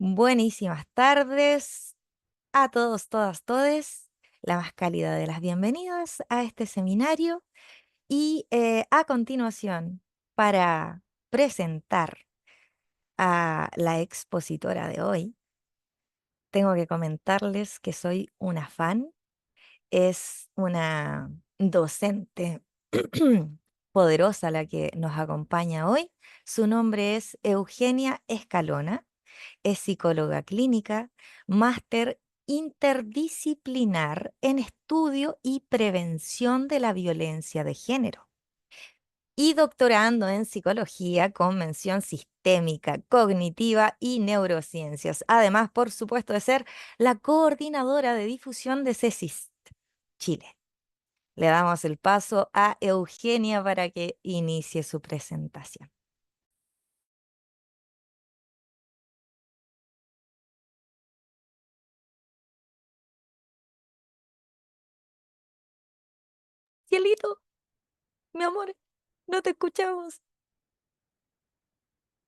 Buenísimas tardes a todos, todas, todes. La más cálida de las bienvenidas a este seminario. Y a continuación, para presentar a la expositora de hoy, tengo que comentarles que soy una fan. Es una docente poderosa la que nos acompaña hoy. Su nombre es Eugenia Escalona. Es psicóloga clínica, máster interdisciplinar en estudio y prevención de la violencia de género y doctorando en psicología con mención sistémica, cognitiva y neurociencias. Además, por supuesto, de ser la coordinadora de difusión de CESIST Chile. Le damos el paso a Eugenia para que inicie su presentación. Cielito, mi amor, no te escuchamos.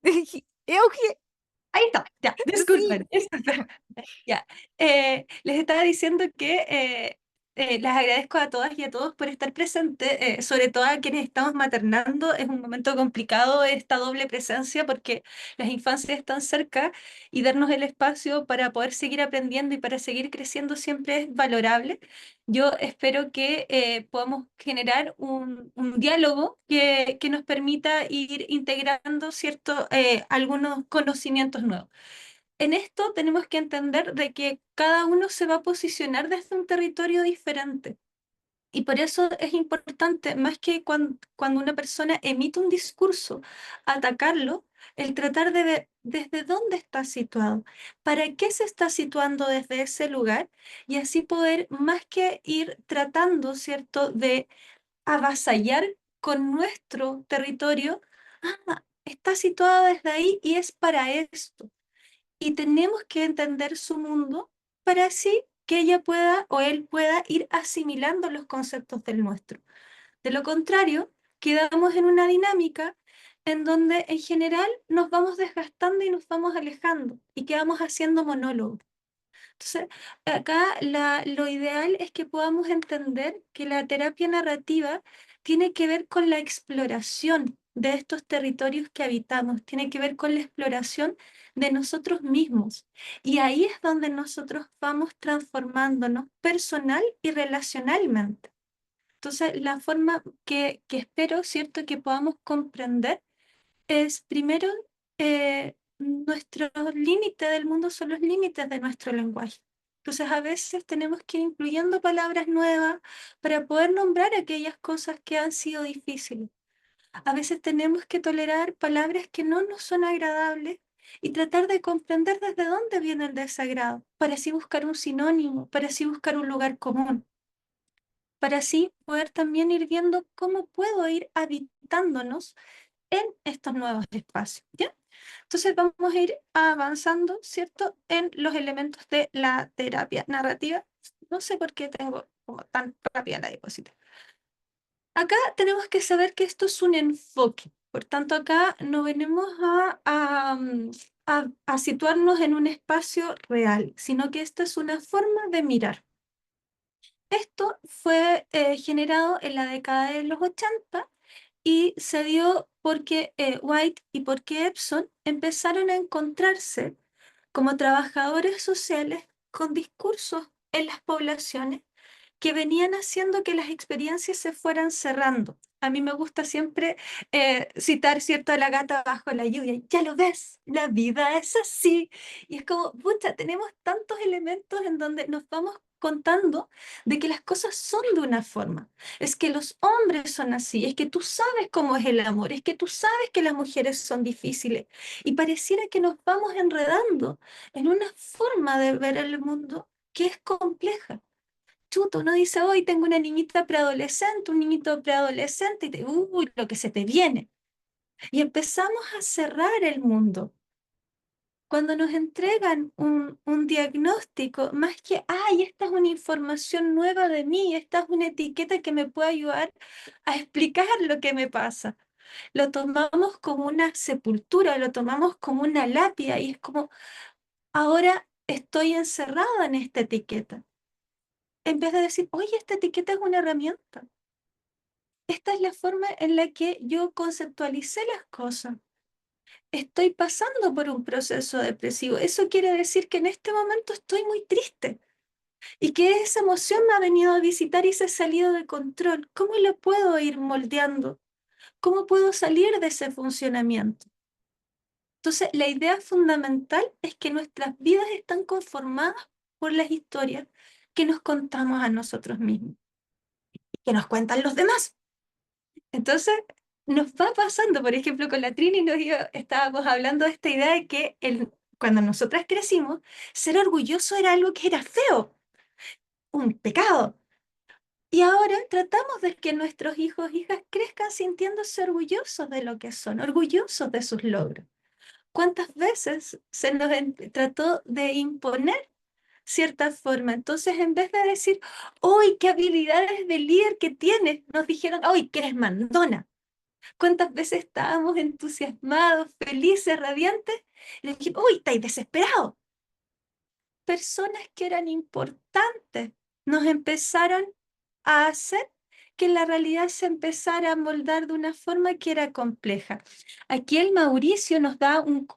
Euge, Ahí está, ya, sí. disculpen. Ya, les estaba diciendo que les agradezco a todas y a todos por estar presentes, sobre todo a quienes estamos maternando. Es un momento complicado esta doble presencia porque las infancias están cerca y darnos el espacio para poder seguir aprendiendo y para seguir creciendo siempre es valorable. Yo espero que podamos generar un diálogo que nos permita ir integrando algunos conocimientos nuevos. En esto tenemos que entender de que cada uno se va a posicionar desde un territorio diferente. Y por eso es importante, más que cuando una persona emite un discurso, atacarlo, el tratar de ver desde dónde está situado, para qué se está situando desde ese lugar, y así poder, más que ir tratando, ¿cierto?, de avasallar con nuestro territorio, está situada desde ahí y es para esto y tenemos que entender su mundo para así que ella pueda o él pueda ir asimilando los conceptos del nuestro. De lo contrario, quedamos en una dinámica en donde en general nos vamos desgastando y nos vamos alejando y quedamos haciendo monólogos. Entonces, acá lo ideal es que podamos entender que la terapia narrativa tiene que ver con la exploración de estos territorios que habitamos, tiene que ver con la exploración de nosotros mismos. Y ahí es donde nosotros vamos transformándonos personal y relacionalmente. Entonces, la forma que espero, ¿cierto?, que podamos comprender es primero, nuestro límite del mundo son los límites de nuestro lenguaje. Entonces a veces tenemos que ir incluyendo palabras nuevas para poder nombrar aquellas cosas que han sido difíciles. A veces tenemos que tolerar palabras que no nos son agradables y tratar de comprender desde dónde viene el desagrado, para así buscar un sinónimo, para así buscar un lugar común, para así poder también ir viendo cómo puedo ir habitándonos en estos nuevos espacios, ¿ya? Entonces vamos a ir avanzando, ¿cierto?, en los elementos de la terapia narrativa. No sé por qué tengo como tan rápida la diapositiva. Acá tenemos que saber que esto es un enfoque. Por tanto, acá no venimos a situarnos en un espacio real, sino que esta es una forma de mirar. Esto fue generado en la década de los 80 y se dio porque White y porque Epson empezaron a encontrarse como trabajadores sociales con discursos en las poblaciones que venían haciendo que las experiencias se fueran cerrando. A mí me gusta siempre citar, ¿cierto?, a la gata bajo la lluvia. Ya lo ves, la vida es así. Y es como, pucha, tenemos tantos elementos en donde nos vamos contando de que las cosas son de una forma. Es que los hombres son así, es que tú sabes cómo es el amor, es que tú sabes que las mujeres son difíciles. Y pareciera que nos vamos enredando en una forma de ver el mundo que es compleja. Chuto, uno dice, hoy tengo una niñita preadolescente, un niñito preadolescente, y uy, lo que se te viene. Y empezamos a cerrar el mundo. Cuando nos entregan un diagnóstico, más que, ay, esta es una información nueva de mí, esta es una etiqueta que me puede ayudar a explicar lo que me pasa. Lo tomamos como una sepultura, lo tomamos como una lápida y es como, ahora estoy encerrada en esta etiqueta. En vez de decir, oye, esta etiqueta es una herramienta. Esta es la forma en la que yo conceptualicé las cosas. Estoy pasando por un proceso depresivo. Eso quiere decir que en este momento estoy muy triste y que esa emoción me ha venido a visitar y se ha salido de control. ¿Cómo la puedo ir moldeando? ¿Cómo puedo salir de ese funcionamiento? Entonces, la idea fundamental es que nuestras vidas están conformadas por las historias que nos contamos a nosotros mismos, que nos cuentan los demás. Entonces, nos va pasando, por ejemplo, con la Trini estábamos hablando de esta idea de que cuando nosotras crecimos, ser orgulloso era algo que era feo, un pecado. Y ahora tratamos de que nuestros hijos e hijas crezcan sintiéndose orgullosos de lo que son, orgullosos de sus logros. ¿Cuántas veces se nos trató de imponer cierta forma? Entonces, en vez de decir, ¡uy, qué habilidades de líder que tienes! Nos dijeron, ¡uy, que eres mandona! ¿Cuántas veces estábamos entusiasmados, felices, radiantes? Y le dijimos, ¡uy, estáis desesperados! Personas que eran importantes nos empezaron a hacer que la realidad se empezara a moldar de una forma que era compleja. Aquí el Mauricio nos da un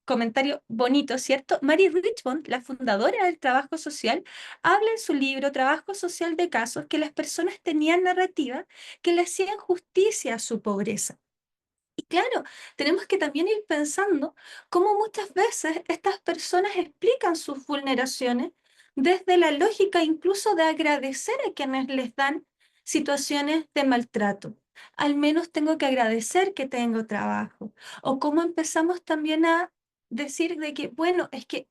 comentario bonito, ¿cierto? Mary Richmond, la fundadora del trabajo social, habla en su libro Trabajo Social de Casos que las personas tenían narrativa que le hacían justicia a su pobreza. Y claro, tenemos que también ir pensando cómo muchas veces estas personas explican sus vulneraciones desde la lógica incluso de agradecer a quienes les dan situaciones de maltrato. Al menos tengo que agradecer que tengo trabajo. O cómo empezamos también a decir de que, bueno, es que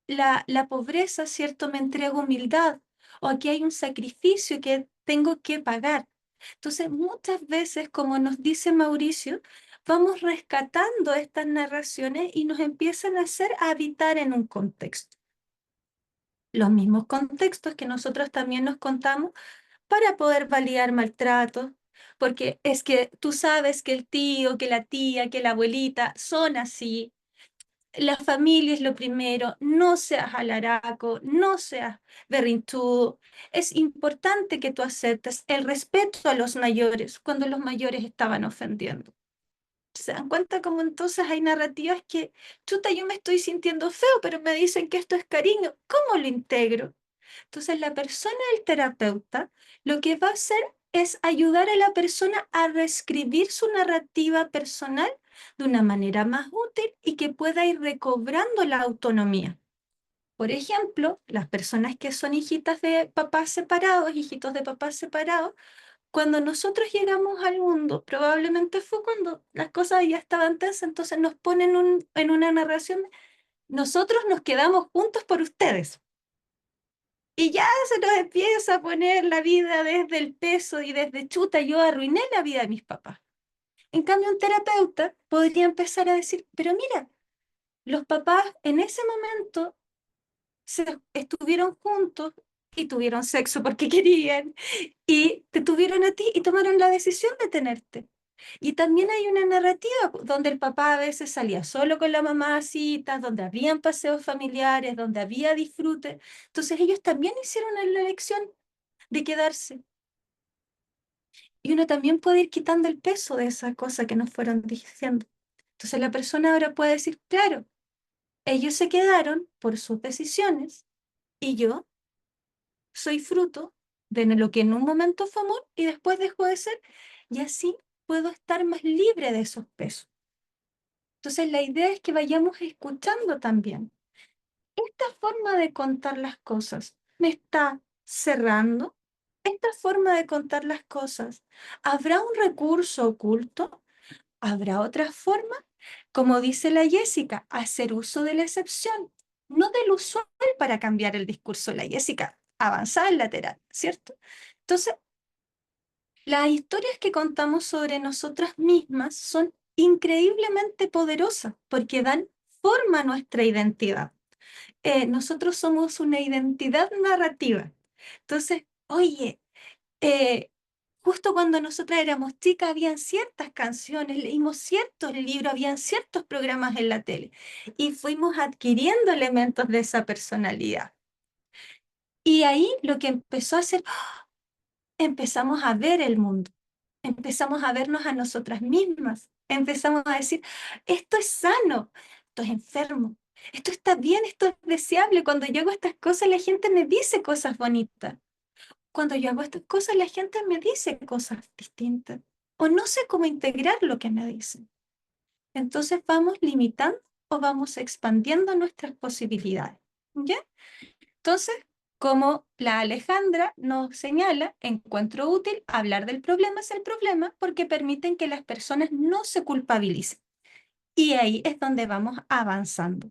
la pobreza, ¿cierto? Me entrega humildad. O aquí hay un sacrificio que tengo que pagar. Entonces, muchas veces, como nos dice Mauricio, vamos rescatando estas narraciones y nos empiezan a hacer habitar en un contexto. Los mismos contextos que nosotros también nos contamos para poder validar maltratos, porque es que tú sabes que el tío, que la tía, que la abuelita son así. La familia es lo primero, no seas alaraco, no seas berrinchudo. Es importante que tú aceptes el respeto a los mayores cuando los mayores estaban ofendiendo. ¿Se dan cuenta cómo entonces hay narrativas que, chuta, yo me estoy sintiendo feo, pero me dicen que esto es cariño? ¿Cómo lo integro? Entonces, la persona del terapeuta lo que va a hacer es ayudar a la persona a reescribir su narrativa personal de una manera más útil y que pueda ir recobrando la autonomía. Por ejemplo, las personas que son hijitas de papás separados, hijitos de papás separados, cuando nosotros llegamos al mundo, probablemente fue cuando las cosas ya estaban tensas, entonces nos ponen en una narración, nosotros nos quedamos juntos por ustedes. Y ya se nos empieza a poner la vida desde el peso y desde chuta, yo arruiné la vida de mis papás. En cambio, un terapeuta podría empezar a decir, pero mira, los papás en ese momento estuvieron juntos y tuvieron sexo porque querían y te tuvieron a ti y tomaron la decisión de tenerte. Y también hay una narrativa donde el papá a veces salía solo con la mamá a citas, donde habían paseos familiares, donde había disfrute. Entonces ellos también hicieron la elección de quedarse. Y uno también puede ir quitando el peso de esa cosa que nos fueron diciendo. Entonces la persona ahora puede decir, claro, ellos se quedaron por sus decisiones y yo soy fruto de lo que en un momento fue amor y después dejó de ser, y así puedo estar más libre de esos pesos. Entonces la idea es que vayamos escuchando también. Esta forma de contar las cosas me está cerrando. Esta forma de contar las cosas, ¿habrá un recurso oculto? ¿Habrá otra forma? Como dice la Jessica, hacer uso de la excepción, no del usual para cambiar el discurso. La Jessica avanzada en lateral, ¿cierto? Entonces, las historias que contamos sobre nosotras mismas son increíblemente poderosas porque dan forma a nuestra identidad. Nosotros somos una identidad narrativa. Entonces, oye, eh, justo cuando nosotras éramos chicas, habían ciertas canciones, leímos ciertos libros, habían ciertos programas en la tele y fuimos adquiriendo elementos de esa personalidad. Y ahí lo que empezó a hacer, empezamos a ver el mundo, empezamos a vernos a nosotras mismas, empezamos a decir, esto es sano, esto es enfermo, esto está bien, esto es deseable. Cuando yo hago estas cosas, la gente me dice cosas bonitas. Cuando yo hago estas cosas, la gente me dice cosas distintas. O no sé cómo integrar lo que me dicen. Entonces vamos limitando o vamos expandiendo nuestras posibilidades. ¿Ya? Entonces, como la Alejandra nos señala, encuentro útil hablar del problema es el problema porque permiten que las personas no se culpabilicen. Y ahí es donde vamos avanzando.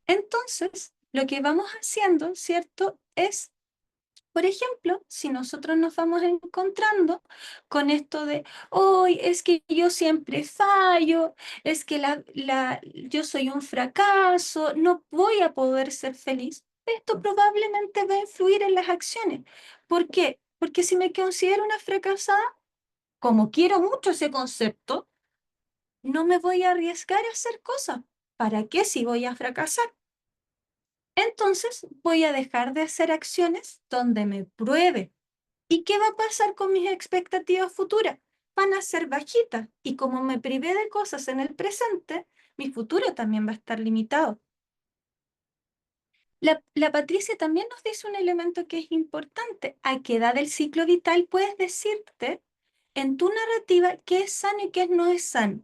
Entonces, lo que vamos haciendo, ¿cierto? Es, por ejemplo, si nosotros nos vamos encontrando con esto de, hoy es que yo siempre fallo, es que yo soy un fracaso, no voy a poder ser feliz, esto probablemente va a influir en las acciones. ¿Por qué? Porque si me considero una fracasada, como quiero mucho ese concepto, no me voy a arriesgar a hacer cosas. ¿Para qué si voy a fracasar? Entonces voy a dejar de hacer acciones donde me pruebe. ¿Y qué va a pasar con mis expectativas futuras? Van a ser bajitas y como me privé de cosas en el presente, mi futuro también va a estar limitado. La Patricia también nos dice un elemento que es importante. ¿A qué edad del ciclo vital puedes decirte en tu narrativa qué es sano y qué no es sano?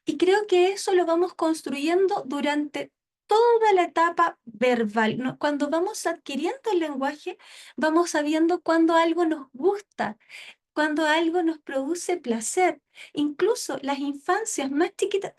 Y creo que eso lo vamos construyendo durante toda la etapa verbal, ¿no? Cuando vamos adquiriendo el lenguaje, vamos sabiendo cuando algo nos gusta, cuando algo nos produce placer. Incluso las infancias más chiquitas,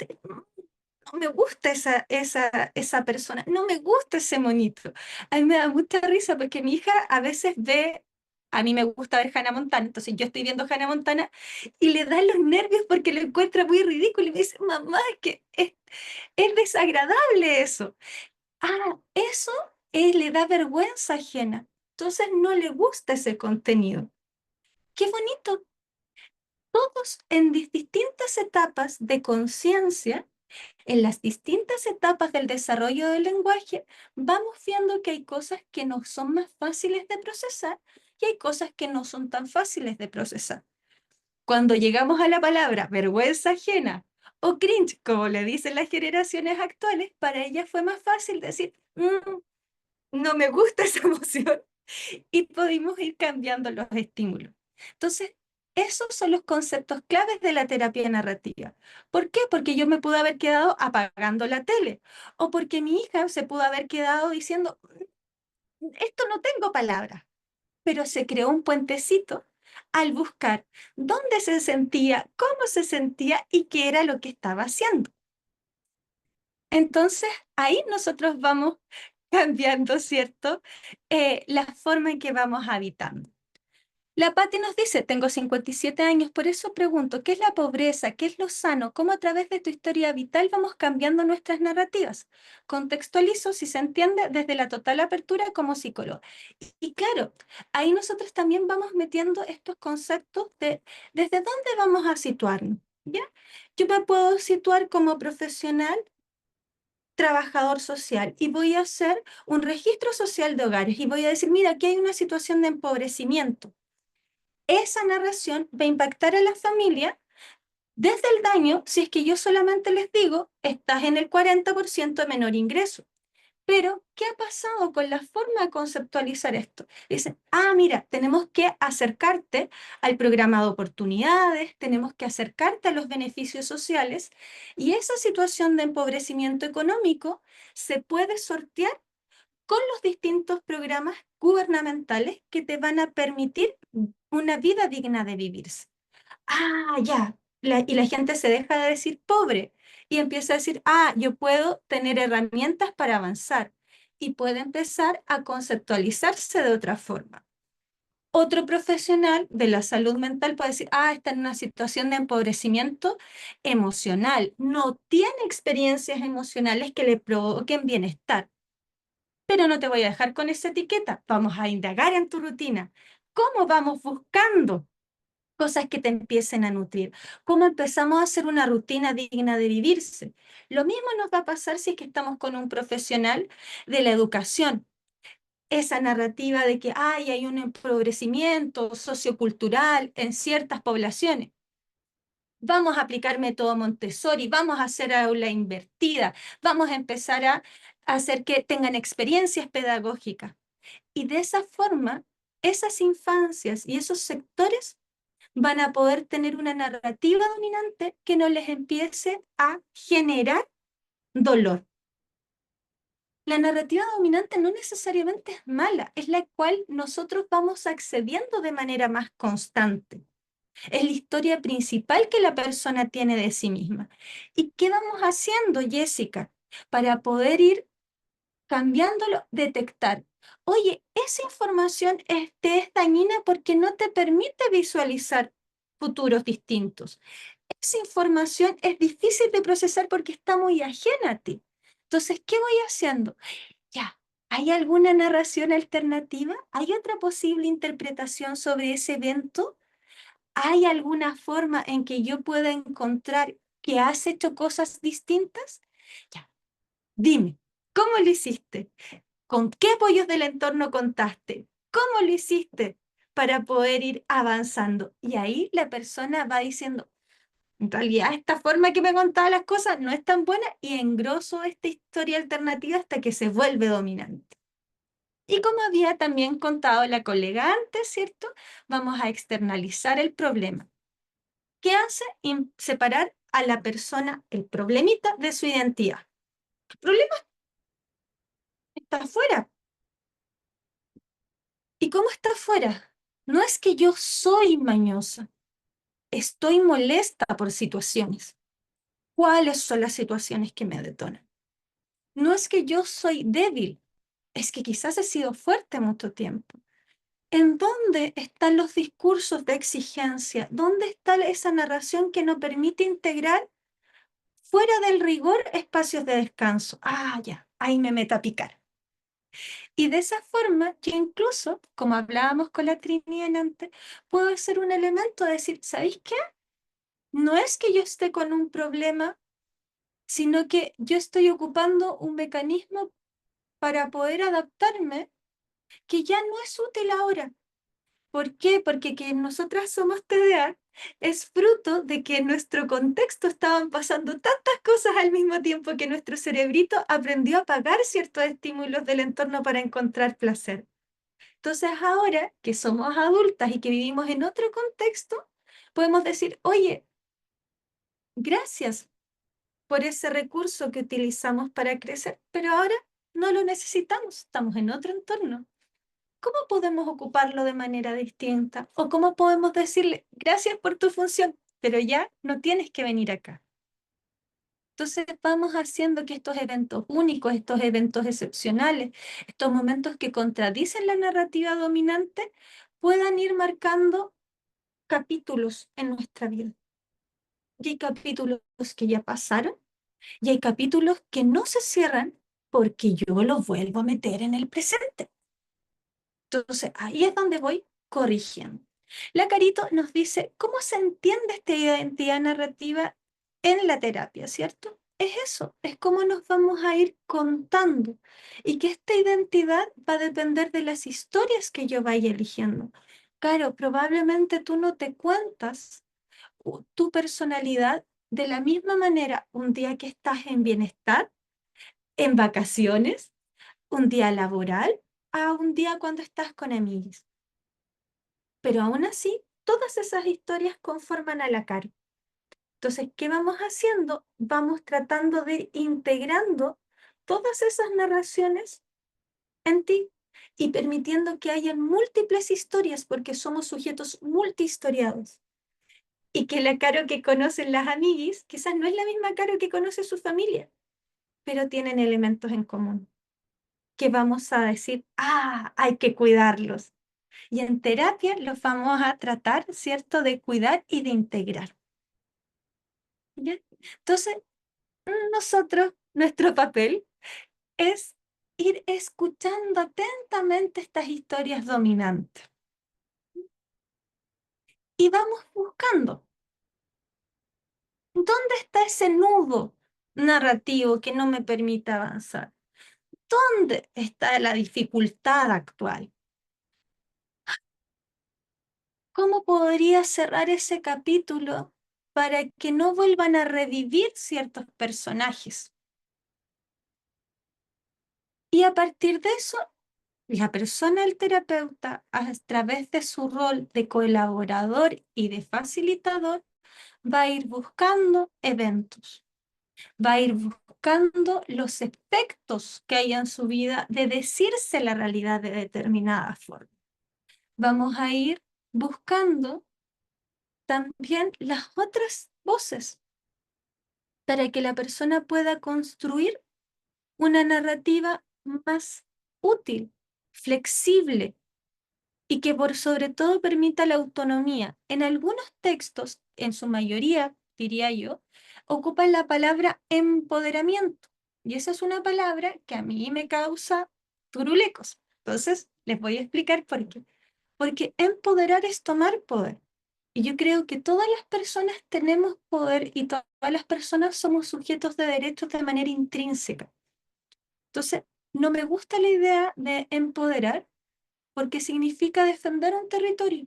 no me gusta esa persona, no me gusta ese monito. A mí me da mucha risa porque mi hija a veces ve, a mí me gusta ver Hannah Montana, entonces yo estoy viendo Hannah Montana y le da los nervios porque lo encuentra muy ridículo y me dice, mamá, es que es desagradable eso. Ah, eso le da vergüenza ajena, entonces no le gusta ese contenido. Qué bonito, todos en distintas etapas de conciencia, en las distintas etapas del desarrollo del lenguaje, vamos viendo que hay cosas que nos son más fáciles de procesar y hay cosas que no son tan fáciles de procesar. Cuando llegamos a la palabra vergüenza ajena o cringe, como le dicen las generaciones actuales, para ellas fue más fácil decir, no me gusta esa emoción y pudimos ir cambiando los estímulos. Entonces, esos son los conceptos claves de la terapia narrativa. ¿Por qué? Porque yo me pude haber quedado apagando la tele o porque mi hija se pudo haber quedado diciendo, esto no tengo palabras, pero se creó un puentecito al buscar dónde se sentía, cómo se sentía y qué era lo que estaba haciendo. Entonces, ahí nosotros vamos cambiando, ¿cierto? La forma en que vamos habitando. La Patti nos dice, tengo 57 años, por eso pregunto, ¿qué es la pobreza? ¿Qué es lo sano? ¿Cómo a través de tu historia vital vamos cambiando nuestras narrativas? Contextualizo, si se entiende, desde la total apertura como psicólogo. Y claro, ahí nosotros también vamos metiendo estos conceptos de desde dónde vamos a situarnos, ¿ya? Yo me puedo situar como profesional trabajador social y voy a hacer un registro social de hogares y voy a decir, mira, aquí hay una situación de empobrecimiento. Esa narración va a impactar a la familia desde el daño si es que yo solamente les digo, estás en el 40% de menor ingreso. Pero, ¿qué ha pasado con la forma de conceptualizar esto? Dicen, mira, tenemos que acercarte al programa de oportunidades, tenemos que acercarte a los beneficios sociales y esa situación de empobrecimiento económico se puede sortear con los distintos programas gubernamentales que te van a permitir una vida digna de vivirse. Ya. Y la gente se deja de decir pobre y empieza a decir, yo puedo tener herramientas para avanzar y puede empezar a conceptualizarse de otra forma. Otro profesional de la salud mental puede decir, está en una situación de empobrecimiento emocional, no tiene experiencias emocionales que le provoquen bienestar. Pero no te voy a dejar con esa etiqueta, vamos a indagar en tu rutina. ¿Cómo vamos buscando? cosas que te empiecen a nutrir, cómo empezamos a hacer una rutina digna de vivirse. Lo mismo nos va a pasar si es que estamos con un profesional de la educación. Esa narrativa de que hay un empobrecimiento sociocultural en ciertas poblaciones. Vamos a aplicar método Montessori, vamos a hacer aula invertida, vamos a empezar a hacer que tengan experiencias pedagógicas. Y de esa forma, esas infancias y esos sectores van a poder tener una narrativa dominante que no les empiece a generar dolor. La narrativa dominante no necesariamente es mala, es la cual nosotros vamos accediendo de manera más constante. Es la historia principal que la persona tiene de sí misma. ¿Y qué vamos haciendo, Jessica, para poder ir cambiándolo? Detectar, oye, esa información te es dañina porque no te permite visualizar futuros distintos. Esa información es difícil de procesar porque está muy ajena a ti. Entonces, ¿qué voy haciendo? Ya, ¿hay alguna narración alternativa? ¿Hay otra posible interpretación sobre ese evento? ¿Hay alguna forma en que yo pueda encontrar que has hecho cosas distintas? Ya, dime, ¿cómo lo hiciste? ¿Con qué apoyos del entorno contaste? ¿Cómo lo hiciste para poder ir avanzando? Y ahí la persona va diciendo, en realidad esta forma que me contaba las cosas no es tan buena y engroso esta historia alternativa hasta que se vuelve dominante. Y como había también contado la colega antes, ¿cierto? Vamos a externalizar el problema. ¿Qué hace? Separar a la persona, el problemita, de su identidad. El problema está afuera. ¿Y cómo está afuera? No es que yo soy mañosa, estoy molesta por situaciones. ¿Cuáles son las situaciones que me detonan? No es que yo soy débil, es que quizás he sido fuerte mucho tiempo. ¿En dónde están los discursos de exigencia? ¿Dónde está esa narración que no permite integrar fuera del rigor espacios de descanso? Ah, ya, ahí me meto a picar. Y de esa forma, yo incluso, como hablábamos con la Trinidad antes, puedo ser un elemento de decir, ¿sabéis qué? No es que yo esté con un problema, sino que yo estoy ocupando un mecanismo para poder adaptarme que ya no es útil ahora. ¿Por qué? Porque que nosotras somos TDA es fruto de que en nuestro contexto estaban pasando tantas cosas al mismo tiempo que nuestro cerebrito aprendió a apagar ciertos estímulos del entorno para encontrar placer. Entonces ahora que somos adultas y que vivimos en otro contexto, podemos decir, oye, gracias por ese recurso que utilizamos para crecer, pero ahora no lo necesitamos, estamos en otro entorno. ¿Cómo podemos ocuparlo de manera distinta? ¿O cómo podemos decirle, gracias por tu función, pero ya no tienes que venir acá? Entonces vamos haciendo que estos eventos únicos, estos eventos excepcionales, estos momentos que contradicen la narrativa dominante, puedan ir marcando capítulos en nuestra vida. Y hay capítulos que ya pasaron y hay capítulos que no se cierran porque yo los vuelvo a meter en el presente. Entonces, ahí es donde voy corrigiendo. La Carito nos dice cómo se entiende esta identidad narrativa en la terapia, ¿cierto? Es eso, es cómo nos vamos a ir contando y que esta identidad va a depender de las historias que yo vaya eligiendo. Claro, probablemente tú no te cuentas tu personalidad de la misma manera un día que estás en bienestar, en vacaciones, un día laboral, a un día cuando estás con amigos. Pero aún así, todas esas historias conforman a la cara. Entonces, ¿qué vamos haciendo? Vamos tratando de integrando todas esas narraciones en ti y permitiendo que hayan múltiples historias porque somos sujetos multihistoriados. Y que la Caro que conocen las amiguis quizás no es la misma Caro que conoce su familia, pero tienen elementos en común. Que vamos a decir, hay que cuidarlos. Y en terapia los vamos a tratar, ¿cierto?, de cuidar y de integrar. ¿Ya? Entonces, nosotros, nuestro papel es ir escuchando atentamente estas historias dominantes. y vamos buscando dónde está ese nudo narrativo que no me permite avanzar. ¿Dónde está la dificultad actual? ¿Cómo podría cerrar ese capítulo para que no vuelvan a revivir ciertos personajes? Y a partir de eso, la persona, el terapeuta, a través de su rol de colaborador y de facilitador, va a ir buscando eventos, va a ir buscando los efectos que hay en su vida de decirse la realidad de determinada forma. Vamos a ir buscando también las otras voces para que la persona pueda construir una narrativa más útil, flexible y que por sobre todo permita la autonomía. En algunos textos, en su mayoría, diría yo, ocupan la palabra empoderamiento. Y esa es una palabra que a mí me causa turulecos. Entonces, les voy a explicar por qué. Porque empoderar es tomar poder. Y yo creo que todas las personas tenemos poder y todas las personas somos sujetos de derechos de manera intrínseca. Entonces, no me gusta la idea de empoderar porque significa defender un territorio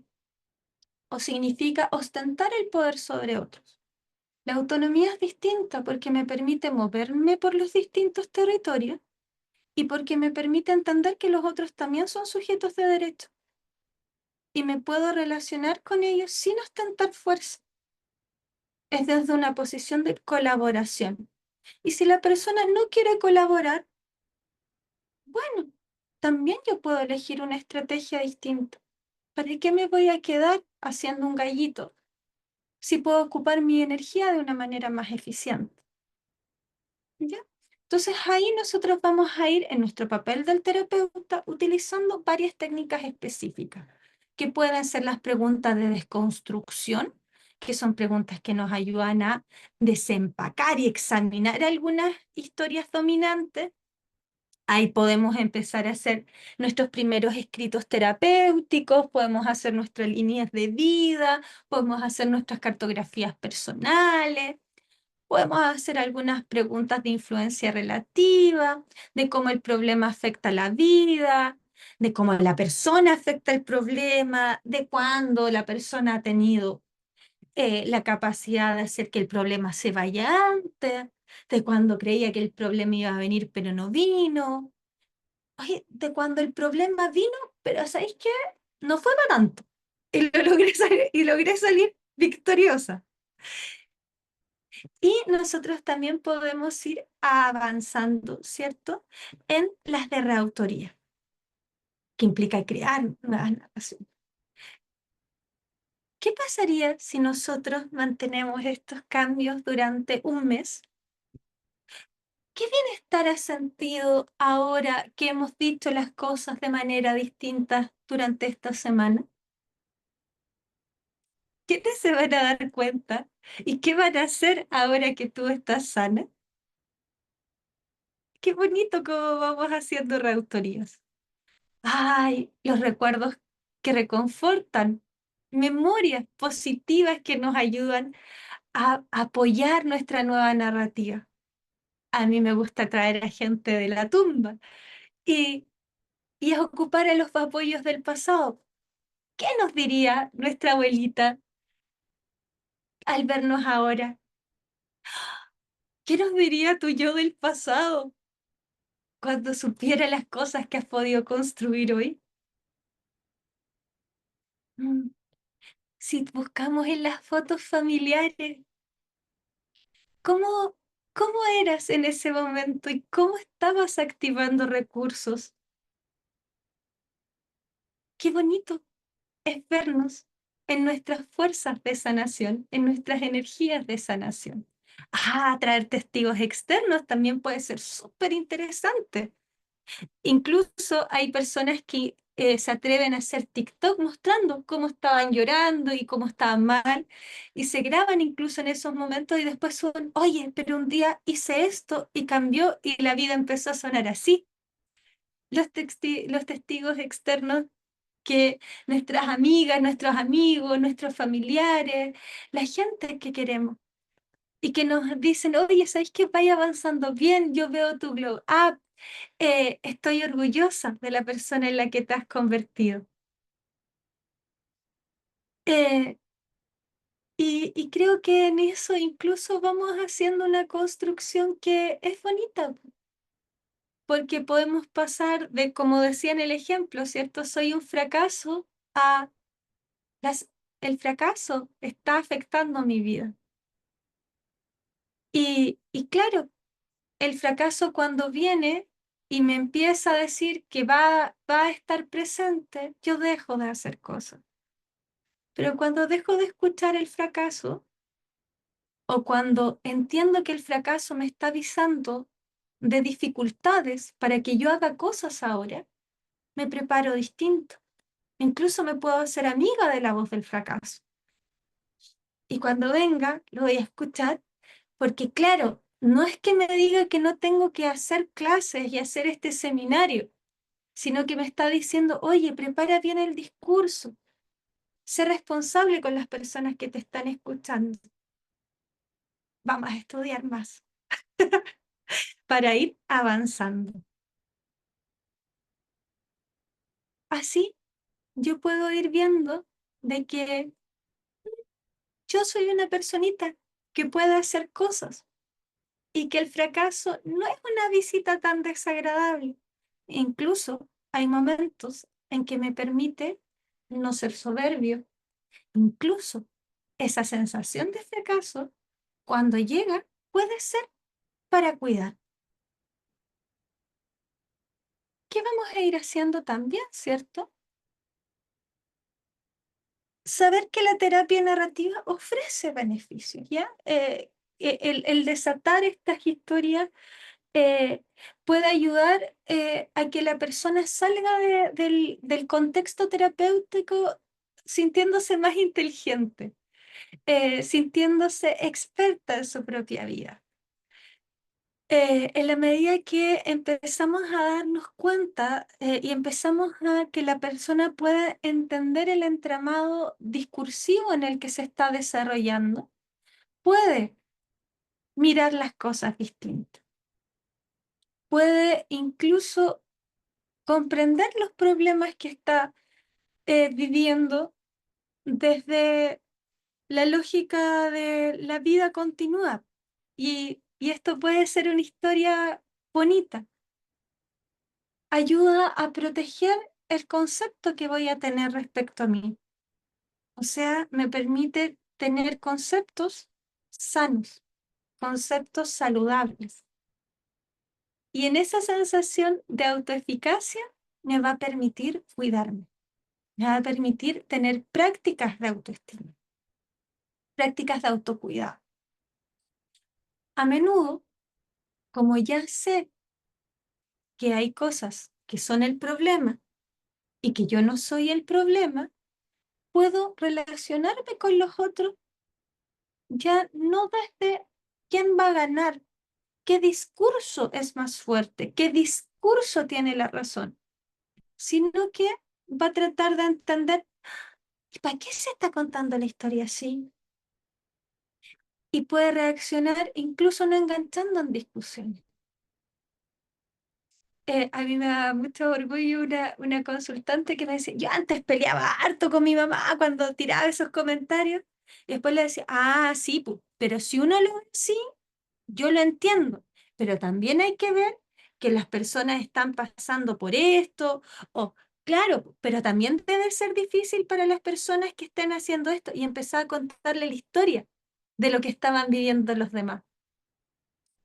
o significa ostentar el poder sobre otros. La autonomía es distinta porque me permite moverme por los distintos territorios y porque me permite entender que los otros también son sujetos de derecho y me puedo relacionar con ellos sin ostentar fuerza. Es desde una posición de colaboración. Y si la persona no quiere colaborar, bueno, también yo puedo elegir una estrategia distinta. ¿Para qué me voy a quedar haciendo un gallito si puedo ocupar mi energía de una manera más eficiente? ¿Ya? Entonces ahí nosotros vamos a ir en nuestro papel del terapeuta utilizando varias técnicas específicas, que pueden ser las preguntas de desconstrucción, que son preguntas que nos ayudan a desempacar y examinar algunas historias dominantes. Ahí podemos empezar a hacer nuestros primeros escritos terapéuticos, podemos hacer nuestras líneas de vida, podemos hacer nuestras cartografías personales. Podemos hacer algunas preguntas de influencia relativa, de cómo el problema afecta la vida, de cómo la persona afecta el problema, de cuándo la persona ha tenido la capacidad de hacer que el problema se vaya antes, de cuándo creía que el problema iba a venir pero no vino, oye, de cuando el problema vino, pero ¿sabéis qué? No fue para tanto. Y logré salir victoriosa. Y nosotros también podemos ir avanzando, ¿cierto? En las de reautoría, que implica crear nuevas narraciones. ¿Qué pasaría si nosotros mantenemos estos cambios durante un mes? ¿Qué bienestar ha sentido ahora que hemos dicho las cosas de manera distinta durante esta semana? ¿Quiénes se van a dar cuenta? ¿Y qué van a hacer ahora que tú estás sana? Qué bonito cómo vamos haciendo reautorías. Ay, los recuerdos que reconfortan, memorias positivas que nos ayudan a apoyar nuestra nueva narrativa. A mí me gusta traer a gente de la tumba y, y a ocupar a los apoyos del pasado. ¿Qué nos diría nuestra abuelita al vernos ahora? ¿Qué nos diría tu yo del pasado cuando supiera las cosas que has podido construir hoy? Mm, Si buscamos en las fotos familiares, ¿cómo, cómo eras en ese momento y cómo estabas activando recursos? Qué bonito es vernos en nuestras fuerzas de sanación, en nuestras energías de sanación. Ah, traer testigos externos también puede ser súper interesante. Incluso hay personas que se atreven a hacer TikTok mostrando cómo estaban llorando y cómo estaban mal y se graban incluso en esos momentos y después suben, oye, pero un día hice esto y cambió y la vida empezó a sonar así. Los testigos externos que nuestras amigas, nuestros amigos, nuestros familiares, la gente que queremos y que nos dicen, oye, ¿sabes qué? Vaya avanzando bien, yo veo tu glow up, estoy orgullosa de la persona en la que te has convertido. Eh, y creo que en eso incluso vamos haciendo una construcción que es bonita, porque podemos pasar de, como decía en el ejemplo, ¿cierto? Soy un fracaso a las, el fracaso está afectando mi vida. Y claro, el fracaso cuando viene y me empieza a decir que va a estar presente, yo dejo de hacer cosas. Pero cuando dejo de escuchar el fracaso o cuando entiendo que el fracaso me está avisando de dificultades para que yo haga cosas ahora, me preparo distinto. Incluso me puedo hacer amiga de la voz del fracaso. Y cuando venga, lo voy a escuchar, porque claro, no es que me diga que no tengo que hacer clases y hacer este seminario, sino que me está diciendo, oye, prepara bien el discurso, sé responsable con las personas que te están escuchando. Vamos a estudiar más para ir avanzando. Así yo puedo ir viendo de que yo soy una personita que puede hacer cosas y que el fracaso no es una visita tan desagradable. Incluso hay momentos en que me permite no ser soberbio. Incluso esa sensación de fracaso, cuando llega, puede ser para cuidar. ¿Qué vamos a ir haciendo también, cierto? Saber que la terapia narrativa ofrece beneficios, ¿ya? El desatar estas historias puede ayudar a que la persona salga del contexto terapéutico sintiéndose más inteligente, sintiéndose experta en su propia vida. En la medida que empezamos a darnos cuenta y empezamos a que la persona pueda entender el entramado discursivo en el que se está desarrollando, puede mirar las cosas distintas, puede incluso comprender los problemas que está viviendo desde la lógica de la vida continua. Y esto puede ser una historia bonita. Ayuda a proteger el concepto que voy a tener respecto a mí. O sea, me permite tener conceptos sanos, conceptos saludables. Y en esa sensación de autoeficacia me va a permitir cuidarme. Me va a permitir tener prácticas de autoestima, prácticas de autocuidado. A menudo, como ya sé que hay cosas que son el problema y que yo no soy el problema, puedo relacionarme con los otros ya no desde quién va a ganar, qué discurso es más fuerte, qué discurso tiene la razón, sino que va a tratar de entender, ¿y para qué se está contando la historia así? Y puede reaccionar incluso no enganchando en discusiones. A mí me da mucho orgullo una consultante que me dice, yo antes peleaba harto con mi mamá cuando tiraba esos comentarios, y después le decía, ah, sí, pero si uno lo ve así, yo lo entiendo, pero también hay que ver que las personas están pasando por esto, o claro, pero también debe ser difícil para las personas que estén haciendo esto y empezar a contarle la historia de lo que estaban viviendo los demás.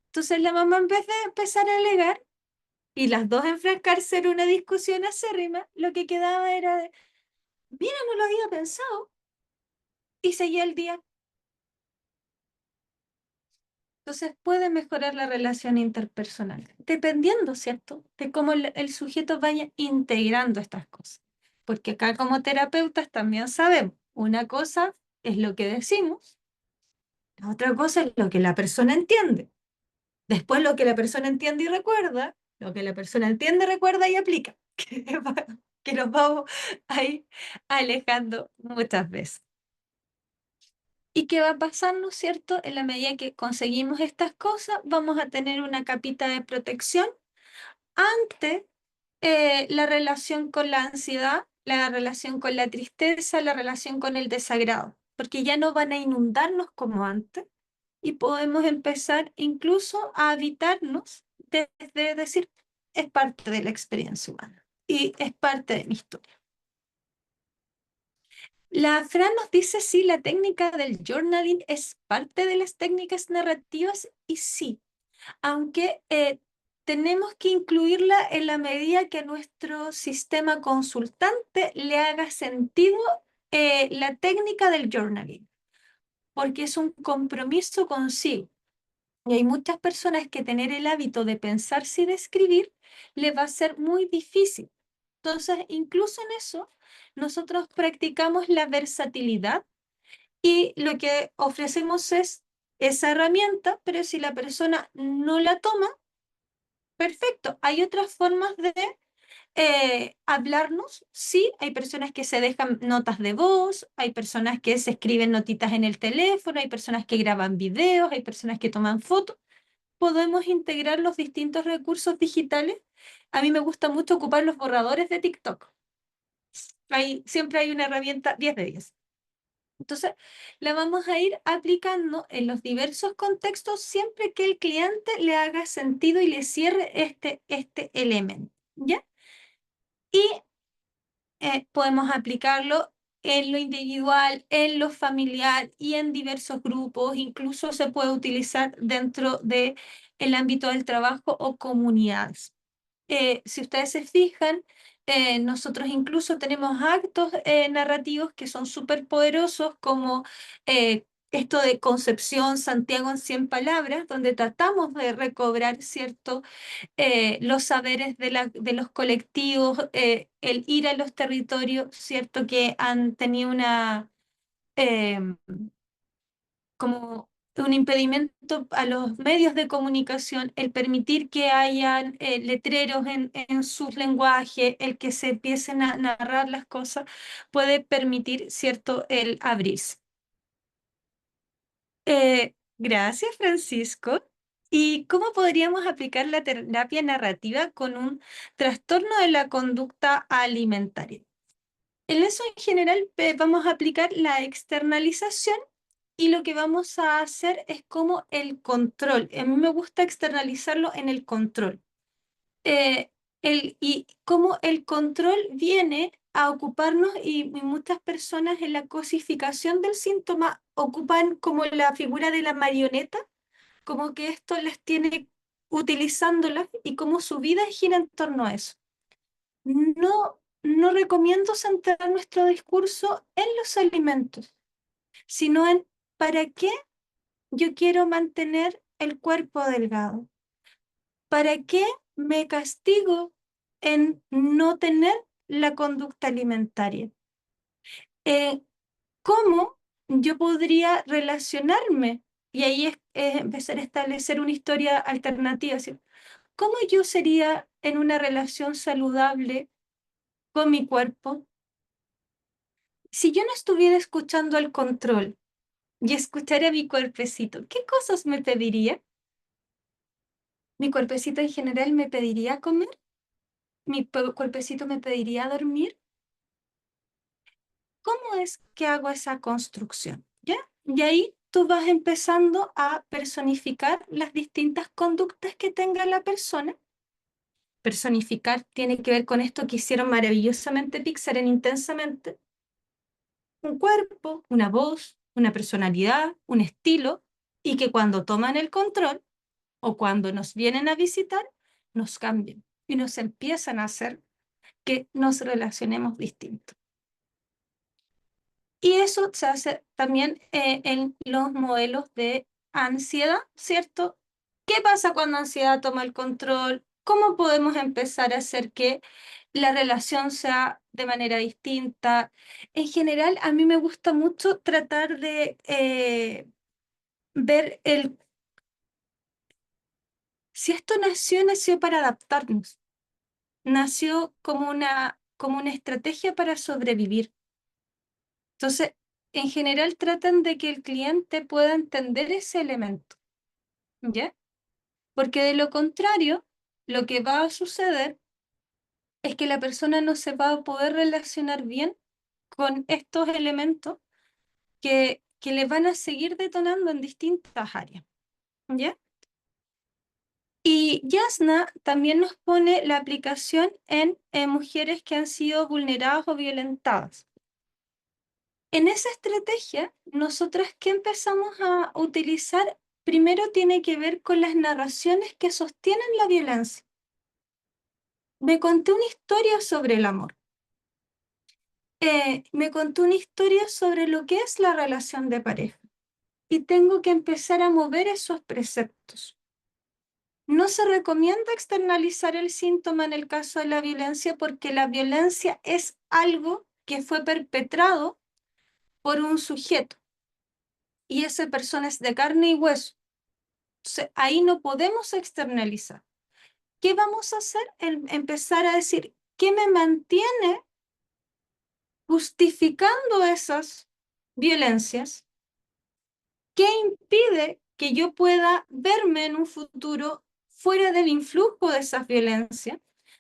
Entonces la mamá, en vez de empezar a alegar y las dos enfrascarse en una discusión acérrima, lo que quedaba era de, mira, no lo había pensado, y seguía el día. Entonces puede mejorar la relación interpersonal, dependiendo, ¿cierto?, de cómo el sujeto vaya integrando estas cosas. Porque acá como terapeutas también sabemos, una cosa es lo que decimos, la otra cosa es lo que la persona entiende. Después lo que la persona entiende y recuerda, lo que la persona entiende, recuerda y aplica. que nos vamos a ir alejando muchas veces. ¿Y qué va a pasar, no es cierto? En la medida que conseguimos estas cosas, vamos a tener una capita de protección ante la relación con la ansiedad, la relación con la tristeza, la relación con el desagrado, porque ya no van a inundarnos como antes y podemos empezar incluso a habitarnos desde decir, es parte de la experiencia humana y es parte de mi historia. La Fran nos dice si la técnica del journaling es parte de las técnicas narrativas y sí, aunque tenemos que incluirla en la medida que a nuestro sistema consultante le haga sentido la técnica del journaling, porque es un compromiso consigo. Y hay muchas personas que tener el hábito de pensarse y de escribir les va a ser muy difícil. Entonces, incluso en eso, nosotros practicamos la versatilidad y lo que ofrecemos es esa herramienta, pero si la persona no la toma, perfecto. Hay otras formas de hablarnos. Sí, hay personas que se dejan notas de voz, hay personas que se escriben notitas en el teléfono, hay personas que graban videos, hay personas que toman fotos. Podemos integrar los distintos recursos digitales. A mí me gusta mucho ocupar los borradores de TikTok. Siempre hay una herramienta 10 de 10. Entonces, la vamos a ir aplicando en los diversos contextos siempre que el cliente le haga sentido y le cierre este elemento, ¿ya? Y podemos aplicarlo en lo individual, en lo familiar y en diversos grupos. Incluso se puede utilizar dentro del ámbito del trabajo o comunidades. Si ustedes se fijan, nosotros incluso tenemos actos narrativos que son súper poderosos, como esto de Concepción, Santiago en 100 palabras, donde tratamos de recobrar, ¿cierto? Los saberes de los colectivos, el ir a los territorios, ¿cierto? Que han tenido eh, como un impedimento a los medios de comunicación, el permitir que hayan letreros en sus lenguajes, el que se empiecen a narrar las cosas, puede permitir, ¿cierto?, el abrirse. Gracias, Francisco. ¿Y cómo podríamos aplicar la terapia narrativa con un trastorno de la conducta alimentaria? En eso en general vamos a aplicar la externalización y lo que vamos a hacer es como el control. A mí me gusta externalizarlo en el control. Eh, y cómo el control viene a ocuparnos y muchas personas en la cosificación del síntoma ocupan como la figura de la marioneta, como que esto las tiene utilizándolas y como su vida gira en torno a eso. No recomiendo centrar nuestro discurso en los alimentos, sino en ¿para qué yo quiero mantener el cuerpo delgado? ¿Para qué me castigo en no tener la conducta alimentaria? Eh, ¿Cómo yo podría relacionarme? Y ahí es empezar a establecer una historia alternativa. ¿Sí? ¿Cómo yo sería en una relación saludable con mi cuerpo si yo no estuviera escuchando al control y escuchara a mi cuerpecito? ¿Qué cosas me pediría? Mi cuerpecito en general me pediría comer, cuerpecito me pediría dormir. ¿Cómo es que hago esa construcción? ¿Ya? Y ahí tú vas empezando a personificar las distintas conductas que tenga la persona. Personificar tiene que ver con esto que hicieron maravillosamente Pixar en Intensamente. Un cuerpo, una voz, una personalidad, un estilo, y que cuando toman el control o cuando nos vienen a visitar, nos cambian y nos empiezan a hacer que nos relacionemos distinto. Y eso se hace también en los modelos de ansiedad, ¿cierto? ¿Qué pasa cuando ansiedad toma el control? ¿Cómo podemos empezar a hacer que la relación sea de manera distinta? En general, a mí me gusta mucho tratar de ver si esto nació para adaptarnos. Nació como como una estrategia para sobrevivir. Entonces, en general tratan de que el cliente pueda entender ese elemento, ¿ya? Porque de lo contrario, lo que va a suceder es que la persona no se va a poder relacionar bien con estos elementos que le van a seguir detonando en distintas áreas, ¿ya? Y Yasna también nos pone la aplicación en mujeres que han sido vulneradas o violentadas. En esa estrategia, nosotras que empezamos a utilizar, primero tiene que ver con las narraciones que sostienen la violencia. Me conté una historia sobre el amor. Me conté una historia sobre lo que es la relación de pareja. Y tengo que empezar a mover esos preceptos. No se recomienda externalizar el síntoma en el caso de la violencia porque la violencia es algo que fue perpetrado por un sujeto y esa persona es de carne y hueso. Entonces, ahí no podemos externalizar. ¿Qué vamos a hacer? Empezar a decir, ¿qué me mantiene justificando esas violencias? ¿Qué impide que yo pueda verme en un futuro fuera del influjo de esas violencias?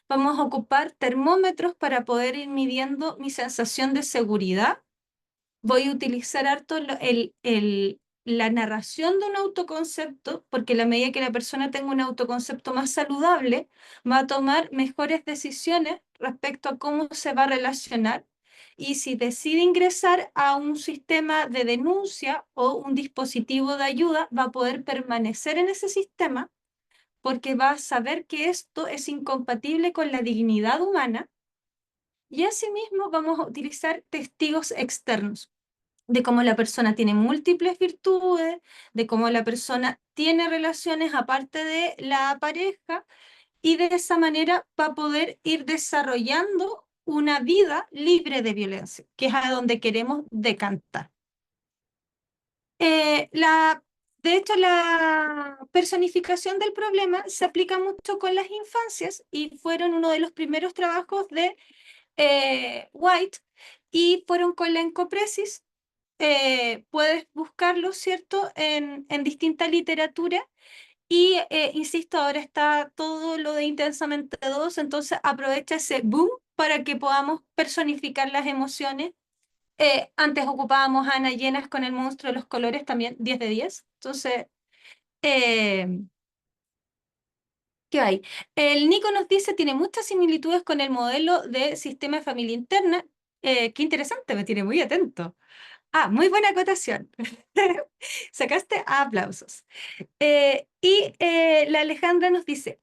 Vamos a ocupar termómetros para poder ir midiendo mi sensación de seguridad. Voy a utilizar harto la narración de un autoconcepto, porque a la medida que la persona tenga un autoconcepto más saludable, va a tomar mejores decisiones respecto a cómo se va a relacionar. Y si decide ingresar a un sistema de denuncia o un dispositivo de ayuda, va a poder permanecer en ese sistema porque va a saber que esto es incompatible con la dignidad humana. Y asimismo vamos a utilizar testigos externos de cómo la persona tiene múltiples virtudes, de cómo la persona tiene relaciones aparte de la pareja y de esa manera va a poder ir desarrollando una vida libre de violencia, que es a donde queremos decantar. Eh, la, de hecho, la personificación del problema se aplica mucho con las infancias y fueron uno de los primeros trabajos de White y fueron con la encopresis. Puedes buscarlo, ¿cierto?, en distinta literatura. Y insisto, ahora está todo lo de Intensamente dos, entonces aprovecha ese boom para que podamos personificar las emociones. Antes ocupábamos a Ana Llenas con el monstruo de los colores, también 10 de 10. Entonces, eh, ¿qué hay? El Nico nos dice, tiene muchas similitudes con el modelo de sistema de familia interna. Qué interesante, me tiene muy atento. Ah, muy buena acotación. Sacaste aplausos. La Alejandra nos dice,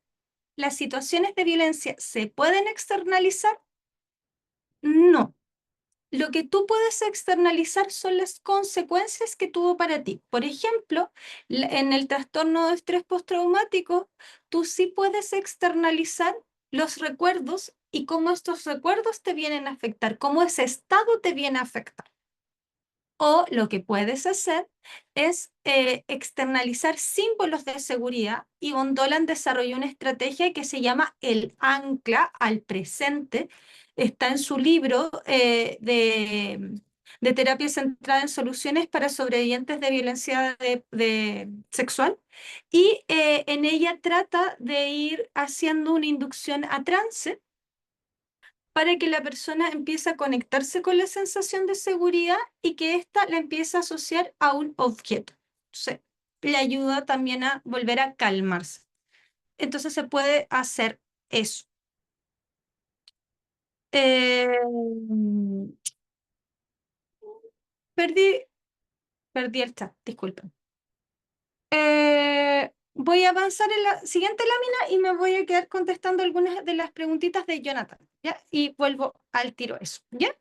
¿las situaciones de violencia se pueden externalizar? No. Lo que tú puedes externalizar son las consecuencias que tuvo para ti. Por ejemplo, en el trastorno de estrés postraumático, tú sí puedes externalizar los recuerdos y cómo estos recuerdos te vienen a afectar, cómo ese estado te viene a afectar. O lo que puedes hacer es externalizar símbolos de seguridad y Gondolin desarrolló una estrategia que se llama el ancla al presente. Está en su libro de terapia centrada en soluciones para sobrevivientes de violencia sexual y en ella trata de ir haciendo una inducción a trance para que la persona empiece a conectarse con la sensación de seguridad y que ésta la empiece a asociar a un objeto. Entonces, le ayuda también a volver a calmarse. Entonces se puede hacer eso. Eh, perdí, perdí el chat, disculpen. Voy a avanzar en la siguiente lámina y me voy a quedar contestando algunas de las preguntitas de Jonathan, ¿ya? Y vuelvo al tiro eso, ¿ya?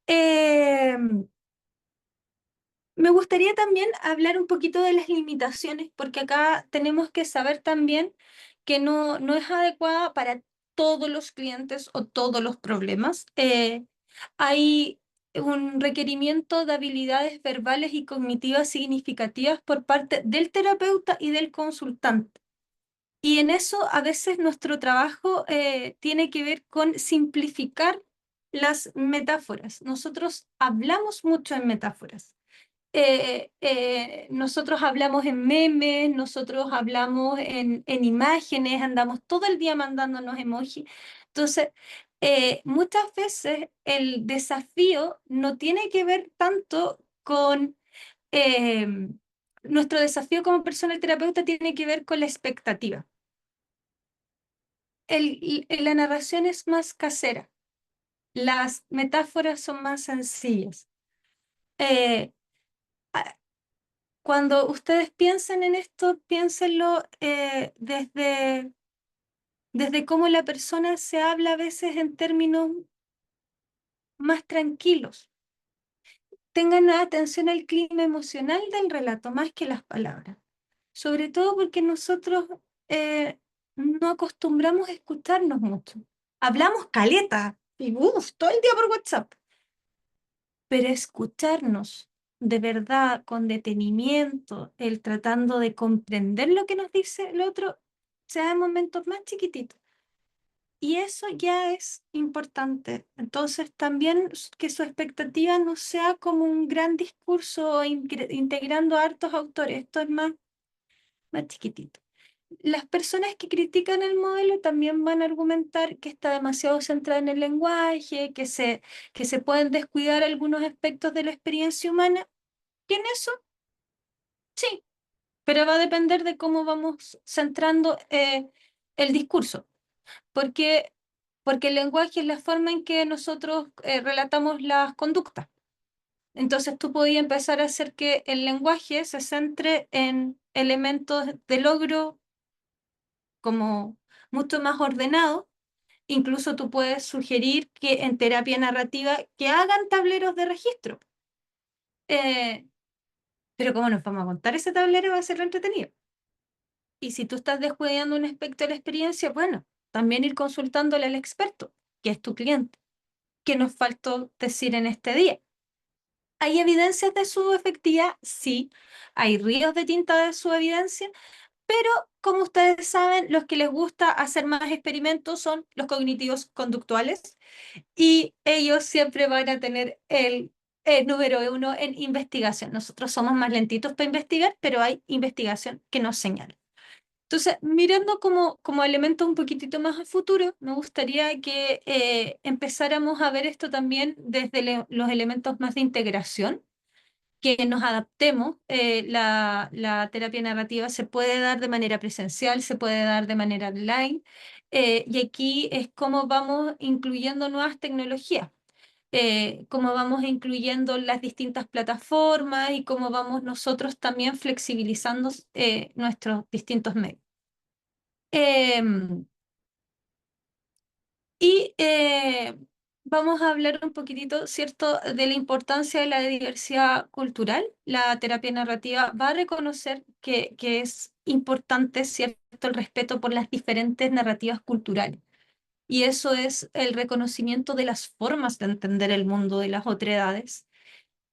Eh, Me gustaría también hablar un poquito de las limitaciones, porque acá tenemos que saber también que no es adecuada para todos los clientes o todos los problemas. Hay un requerimiento de habilidades verbales y cognitivas significativas por parte del terapeuta y del consultante. Y en eso a veces nuestro trabajo tiene que ver con simplificar las metáforas. Nosotros hablamos mucho en metáforas. Nosotros hablamos en memes, nosotros hablamos en imágenes, andamos todo el día mandándonos emojis. Entonces, muchas veces el desafío no tiene que ver tanto con eh, nuestro desafío como personal terapeuta tiene que ver con la expectativa. La narración es más casera, las metáforas son más sencillas. Eh, Cuando ustedes piensen en esto, piénsenlo desde cómo la persona se habla a veces en términos más tranquilos. Tengan atención al clima emocional del relato más que las palabras. Sobre todo porque nosotros no acostumbramos a escucharnos mucho. Hablamos caleta y todo el día por WhatsApp, pero escucharnos de verdad, con detenimiento, el tratando de comprender lo que nos dice el otro, sea en momentos más chiquititos. Y eso ya es importante. Entonces, también que su expectativa no sea como un gran discurso integrando a hartos autores. Esto es más chiquitito. Las personas que critican el modelo también van a argumentar que está demasiado centrada en el lenguaje, que se pueden descuidar algunos aspectos de la experiencia humana. Y en eso, sí, pero va a depender de cómo vamos centrando el discurso, porque, porque el lenguaje es la forma en que nosotros relatamos las conductas. Entonces tú podías empezar a hacer que el lenguaje se centre en elementos de logro como mucho más ordenados. Incluso tú puedes sugerir que en terapia narrativa que hagan tableros de registro. Eh, pero ¿cómo nos vamos a contar ese tablero? Va a ser entretenido. Y si tú estás descuidando un aspecto de la experiencia, bueno, también ir consultándole al experto, que es tu cliente. ¿Qué nos faltó decir en este día? ¿Hay evidencias de su efectividad? Sí. ¿Hay ríos de tinta de su evidencia? Pero, como ustedes saben, los que les gusta hacer más experimentos son los cognitivos conductuales y ellos siempre van a tener el número uno en investigación. Nosotros somos más lentitos para investigar, pero hay investigación que nos señala. Entonces, mirando como elemento un poquitito más a futuro, me gustaría que empezáramos a ver esto también desde los elementos más de integración, que nos adaptemos. La terapia narrativa se puede dar de manera presencial, se puede dar de manera online, y aquí es cómo vamos incluyendo nuevas tecnologías. Cómo vamos incluyendo las distintas plataformas y cómo vamos nosotros también flexibilizando nuestros distintos medios. Em, y vamos a hablar un poquitito, ¿cierto?, de la importancia de la diversidad cultural. La terapia narrativa va a reconocer que es importante, ¿cierto?, el respeto por las diferentes narrativas culturales. Y eso es el reconocimiento de las formas de entender el mundo de las otredades.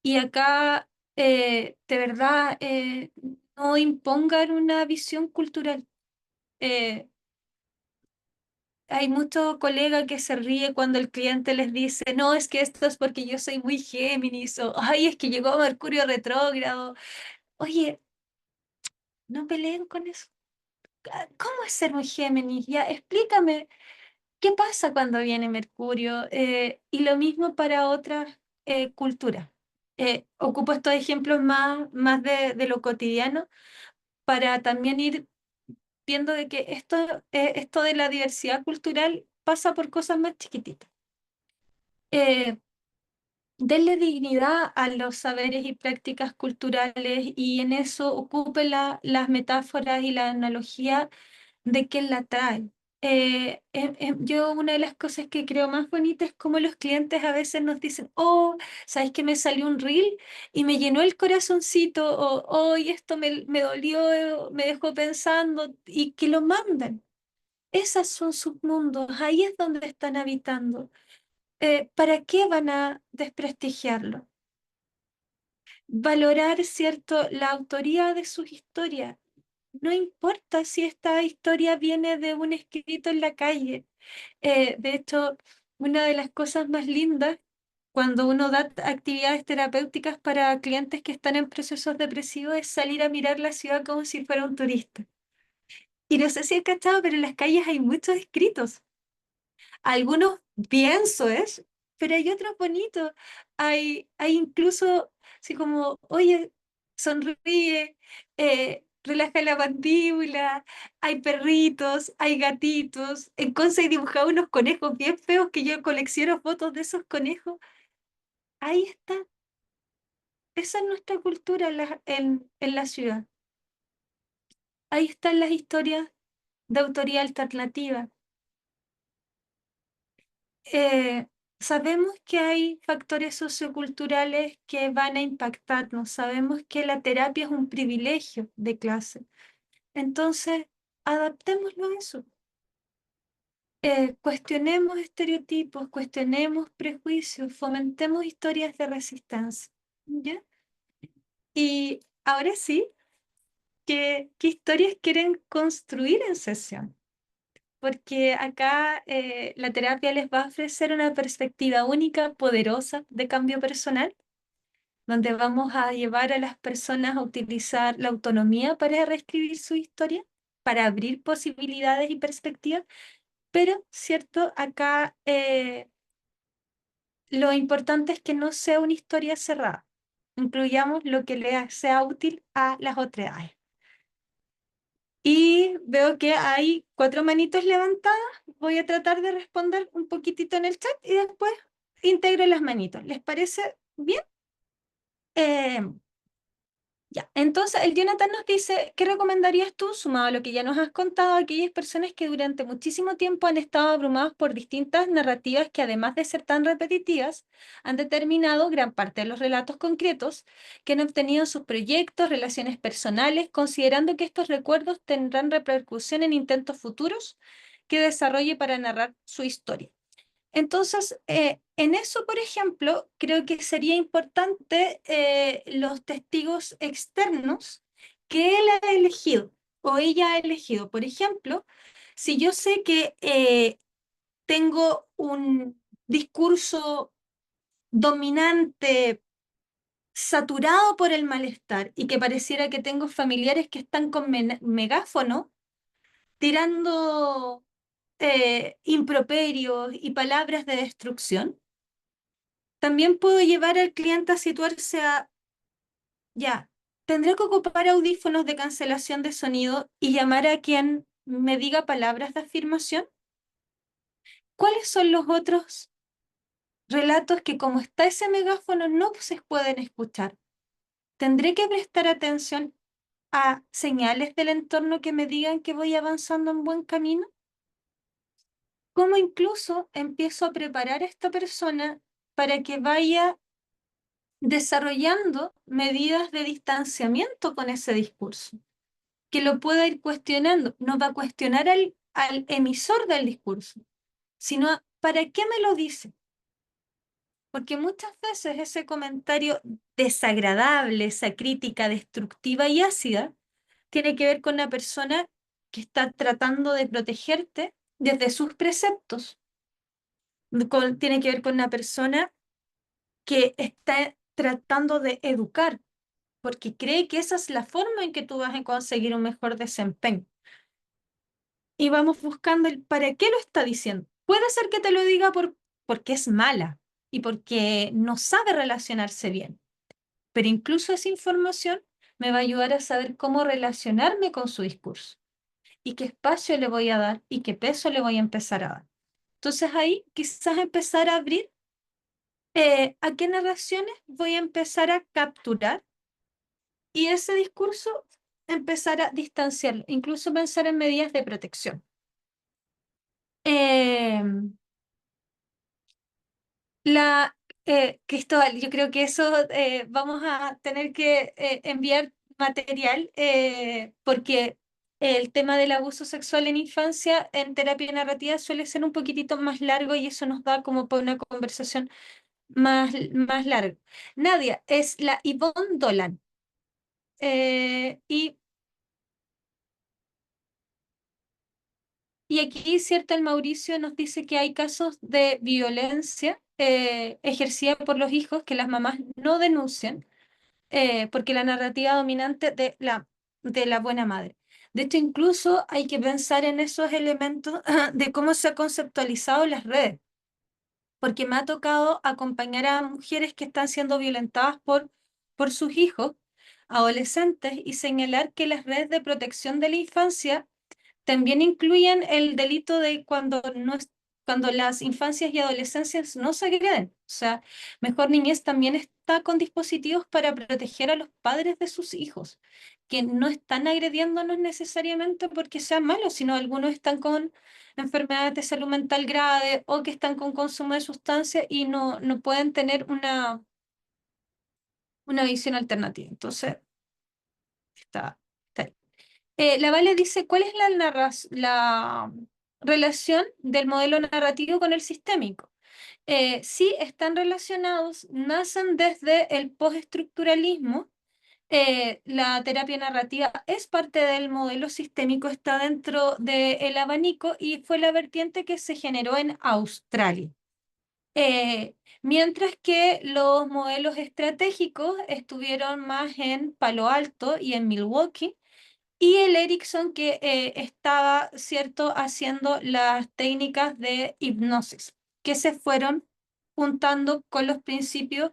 Y acá, de verdad, no impongan una visión cultural. Eh, Hay muchos colegas que se ríe cuando el cliente les dice, no, es que esto es porque yo soy muy Géminis, o ay, es que llegó Mercurio retrógrado. Oye, no peleen con eso. ¿Cómo es ser muy Géminis? Ya, explícame, ¿qué pasa cuando viene Mercurio? Y lo mismo para otras culturas. Ocupo estos ejemplos más de lo cotidiano para también ir viendo de que esto de la diversidad cultural pasa por cosas más chiquititas. Eh, Denle dignidad a los saberes y prácticas culturales y en eso ocupe las metáforas y la analogía de quien la trae. Yo una de las cosas que creo más bonitas es cómo los clientes a veces nos dicen, oh, ¿sabes que me salió un reel y me llenó el corazoncito? O, oh, y esto me dolió, me dejó pensando, y que lo mandan. Esos son sus mundos, ahí es donde están habitando. ¿Para qué van a desprestigiarlo? Valorar, ¿cierto?, la autoría de sus historias. No importa si esta historia viene de un escrito en la calle. De hecho, una de las cosas más lindas cuando uno da actividades terapéuticas para clientes que están en procesos depresivos es salir a mirar la ciudad como si fuera un turista. Y no sé si has cachado, pero en las calles hay muchos escritos. Algunos bien soez, pero hay otros bonitos. Hay incluso así como, oye, sonríe, relaja la mandíbula, hay perritos, hay gatitos. En Conce hay dibujado unos conejos bien feos que yo colecciono fotos de esos conejos. Ahí está. Esa es nuestra cultura en la ciudad. Ahí están las historias de autoría alternativa. eh, Sabemos que hay factores socioculturales que van a impactarnos, sabemos que la terapia es un privilegio de clase, entonces adaptémoslo a eso. Cuestionemos estereotipos, cuestionemos prejuicios, fomentemos historias de resistencia, ¿ya? Y ahora sí, ¿qué historias quieren construir en sesión? Porque acá la terapia les va a ofrecer una perspectiva única, poderosa de cambio personal, donde vamos a llevar a las personas a utilizar la autonomía para reescribir su historia, para abrir posibilidades y perspectivas, pero, ¿cierto? Acá lo importante es que no sea una historia cerrada. Incluyamos lo que le sea útil a las otras áreas. Y veo que hay 4 manitos levantadas. Voy a tratar de responder un poquitito en el chat y después integro las manitos. ¿Les parece bien? Eh, ya. Entonces, el Jonathan nos dice, ¿qué recomendarías tú, sumado a lo que ya nos has contado, a aquellas personas que durante muchísimo tiempo han estado abrumadas por distintas narrativas que, además de ser tan repetitivas, han determinado gran parte de los relatos concretos que han obtenido en sus proyectos, relaciones personales, considerando que estos recuerdos tendrán repercusión en intentos futuros que desarrolle para narrar su historia? Entonces, en eso, por ejemplo, creo que sería importante los testigos externos que él ha elegido o ella ha elegido. Por ejemplo, si yo sé que tengo un discurso dominante, saturado por el malestar y que pareciera que tengo familiares que están con megáfono tirando improperios y palabras de destrucción, también puedo llevar al cliente a situarse a, ya, tendré que ocupar audífonos de cancelación de sonido y llamar a quien me diga palabras de afirmación. ¿Cuáles son los otros relatos que como está ese megáfono no se pueden escuchar? ¿Tendré que prestar atención a señales del entorno que me digan que voy avanzando en buen camino? ¿Cómo incluso empiezo a preparar a esta persona para que vaya desarrollando medidas de distanciamiento con ese discurso, que lo pueda ir cuestionando? No va a cuestionar al emisor del discurso, sino ¿para qué me lo dice? Porque muchas veces ese comentario desagradable, esa crítica destructiva y ácida, tiene que ver con una persona que está tratando de protegerte desde sus preceptos. Tiene que ver con una persona que está tratando de educar, porque cree que esa es la forma en que tú vas a conseguir un mejor desempeño. Y vamos buscando el para qué lo está diciendo. Puede ser que te lo diga porque es mala y porque no sabe relacionarse bien, pero incluso esa información me va a ayudar a saber cómo relacionarme con su discurso y qué espacio le voy a dar y qué peso le voy a empezar a dar. Entonces ahí quizás empezar a abrir a qué narraciones voy a empezar a capturar y ese discurso empezar a distanciarlo, incluso pensar en medidas de protección. Eh, Cristóbal, yo creo que eso vamos a tener que enviar material porque el tema del abuso sexual en infancia en terapia narrativa suele ser un poquitito más largo y eso nos da como para una conversación más larga. Nadia, es la Yvonne Dolan. Y Y aquí, cierto, el Mauricio nos dice que hay casos de violencia ejercida por los hijos que las mamás no denuncian, porque la narrativa dominante de la buena madre. De hecho, incluso hay que pensar en esos elementos de cómo se ha conceptualizado las redes, porque me ha tocado acompañar a mujeres que están siendo violentadas por sus hijos adolescentes y señalar que las redes de protección de la infancia también incluyen el delito de cuando las infancias y adolescencias no se agreden. O sea, Mejor Niñez también está con dispositivos para proteger a los padres de sus hijos, que no están agrediéndonos necesariamente porque sean malos, sino algunos están con enfermedades de salud mental grave o que están con consumo de sustancias y no pueden tener una visión alternativa. Entonces, está ahí. La Vale dice, ¿cuál es la relación del modelo narrativo con el sistémico? Sí, están relacionados, nacen desde el postestructuralismo. La terapia narrativa es parte del modelo sistémico, está dentro del abanico y fue la vertiente que se generó en Australia. Mientras que los modelos estratégicos estuvieron más en Palo Alto y en Milwaukee, y el Erickson que estaba, cierto, haciendo las técnicas de hipnosis, que se fueron juntando con los principios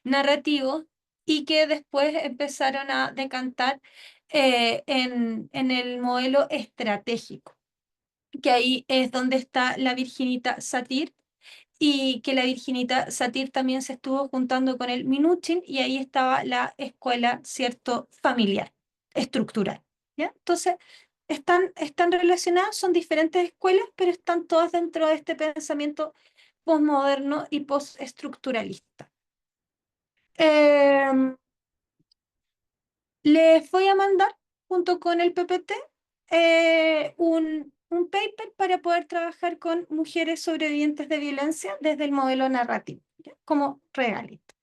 narrativos y que después empezaron a decantar en el modelo estratégico, que ahí es donde está la Virginita Satir, y que la Virginita Satir también se estuvo juntando con el Minuchin y ahí estaba la escuela, cierto, familiar, estructural, ¿ya? Entonces, están relacionadas, son diferentes escuelas, pero están todas dentro de este pensamiento posmoderno y postestructuralista. Eh, Les voy a mandar, junto con el PPT, un paper para poder trabajar con mujeres sobrevivientes de violencia desde el modelo narrativo, ¿ya? Como regalito.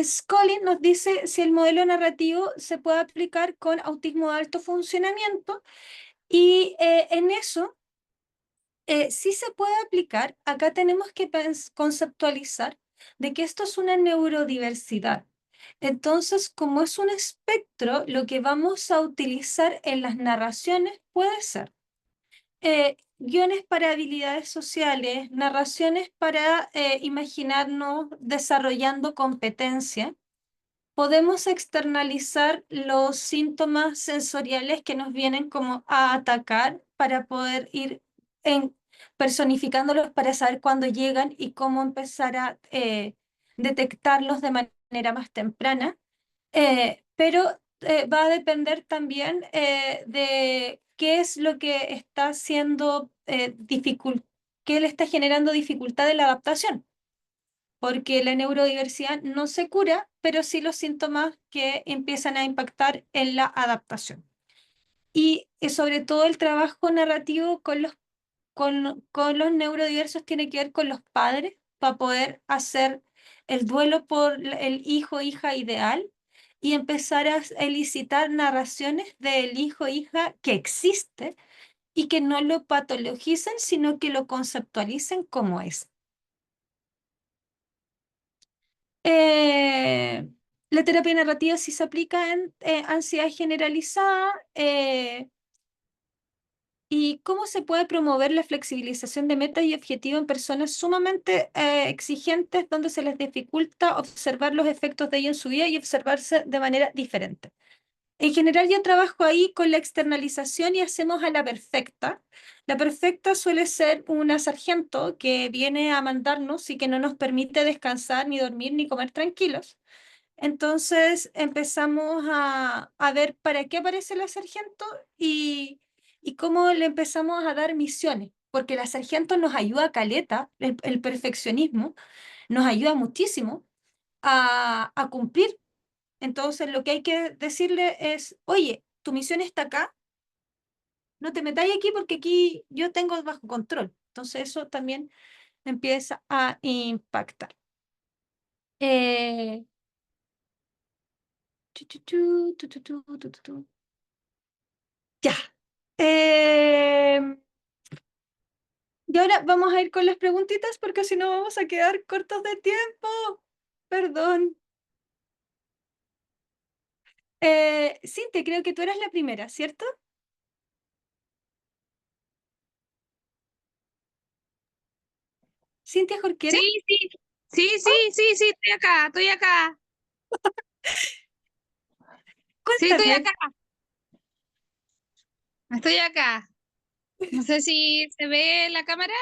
Scully nos dice si el modelo narrativo se puede aplicar con autismo de alto funcionamiento y en eso sí se puede aplicar. Acá tenemos que conceptualizar de que esto es una neurodiversidad. Entonces, como es un espectro, lo que vamos a utilizar en las narraciones puede ser guiones para habilidades sociales, narraciones para imaginarnos desarrollando competencia. Podemos externalizar los síntomas sensoriales que nos vienen como a atacar para poder ir en, personificándolos para saber cuándo llegan y cómo empezar a detectarlos de manera más temprana. Pero va a depender también de qué es lo que está haciendo qué le está generando dificultad en la adaptación, porque la neurodiversidad no se cura, pero sí los síntomas que empiezan a impactar en la adaptación. Y sobre todo el trabajo narrativo con los neurodiversos tiene que ver con los padres para poder hacer el duelo por el hijo, hija ideal y empezar a elicitar narraciones del hijo, hija que existe y que no lo patologicen, sino que lo conceptualicen como es. Eh, la terapia narrativa sí se aplica en ansiedad generalizada. ¿Y cómo se puede promover la flexibilización de metas y objetivos en personas sumamente exigentes donde se les dificulta observar los efectos de ello en su vida y observarse de manera diferente? En general yo trabajo ahí con la externalización y hacemos a la perfecta. La perfecta suele ser una sargento que viene a mandarnos y que no nos permite descansar, ni dormir, ni comer tranquilos. Entonces empezamos a ver para qué aparece la sargento y cómo le empezamos a dar misiones, porque la sargento nos ayuda caleta, el perfeccionismo nos ayuda muchísimo a cumplir. Entonces lo que hay que decirle es, oye, tu misión está acá, no te metáis aquí porque aquí yo tengo bajo control. Entonces eso también empieza a impactar. Eh, tu, tu, tu, tu, tu, tu, tu, tu, tu. Ya. Eh, y ahora vamos a ir con las preguntitas porque si no vamos a quedar cortos de tiempo. Perdón. Cintia, creo que tú eras la primera, ¿cierto? Cintia Sí, Jorquera, sí, sí, sí, sí, sí, estoy acá, estoy acá. Sí, estoy cuéntame. acá, estoy acá. No sé si se ve la cámara.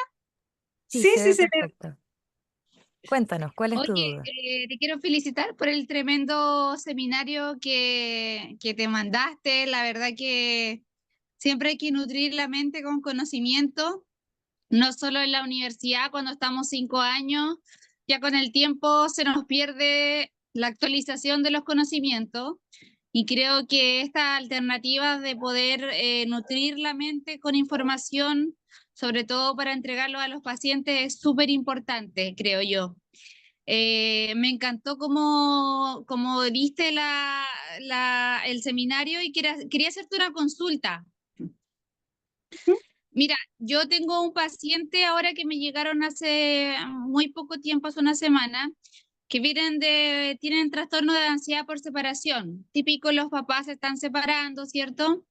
Sí, Sí, se sí, ve se ve. perfecto. Cuéntanos, ¿cuál es tu Oye, duda? te quiero felicitar por el tremendo seminario que te mandaste. La verdad que siempre hay que nutrir la mente con conocimiento, no solo en la universidad cuando estamos 5 años, ya con el tiempo se nos pierde la actualización de los conocimientos y creo que esta alternativa de poder nutrir la mente con información, sobre todo para entregarlo a los pacientes, es súper importante, creo yo. Me encantó cómo diste el seminario y quería hacerte una consulta. Mira, yo tengo un paciente ahora que me llegaron hace muy poco tiempo, hace una semana, que tienen trastorno de ansiedad por separación. Típico, los papás se están separando, ¿cierto?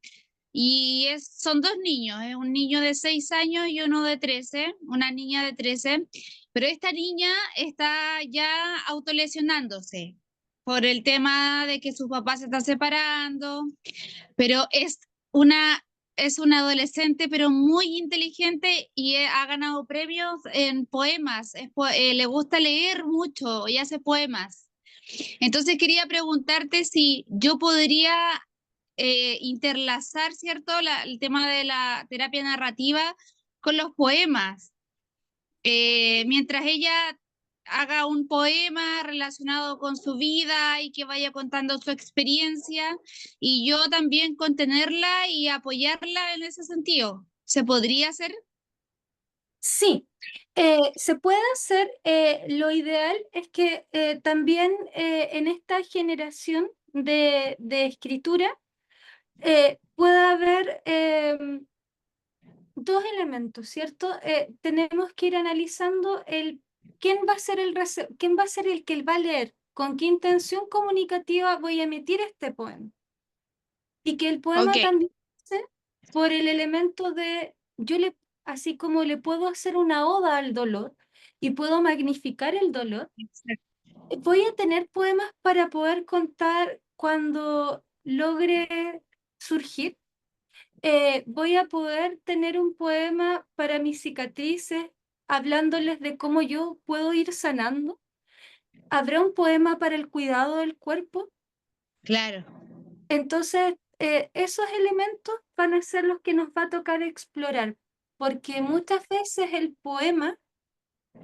Son dos niños, un niño de 6 años y uno de 13, una niña de 13, pero esta niña está ya autolesionándose por el tema de que sus papás se están separando, pero una, es una adolescente, pero muy inteligente y ha ganado premios en poemas. Le gusta leer mucho y hace poemas. Entonces quería preguntarte si yo podría interlazar, ¿cierto?, el tema de la terapia narrativa con los poemas. Mientras ella haga un poema relacionado con su vida y que vaya contando su experiencia, y yo también contenerla y apoyarla en ese sentido. ¿Se podría hacer? Sí, se puede hacer. Lo ideal es que también en esta generación de escritura pueda haber dos elementos, ¿cierto? Tenemos que ir analizando quién va a ser quién va a ser el que va a leer, con qué intención comunicativa voy a emitir este poema. Y que el Ok, poema también se por el elemento de, así como le puedo hacer una oda al dolor y puedo magnificar el dolor, voy a tener poemas para poder contar cuando logre surgir. Voy a poder tener un poema para mis cicatrices, hablándoles de cómo yo puedo ir sanando. Habrá un poema para el cuidado del cuerpo. claro, Entonces, esos elementos van a ser los que nos va a tocar explorar, porque muchas veces el poema,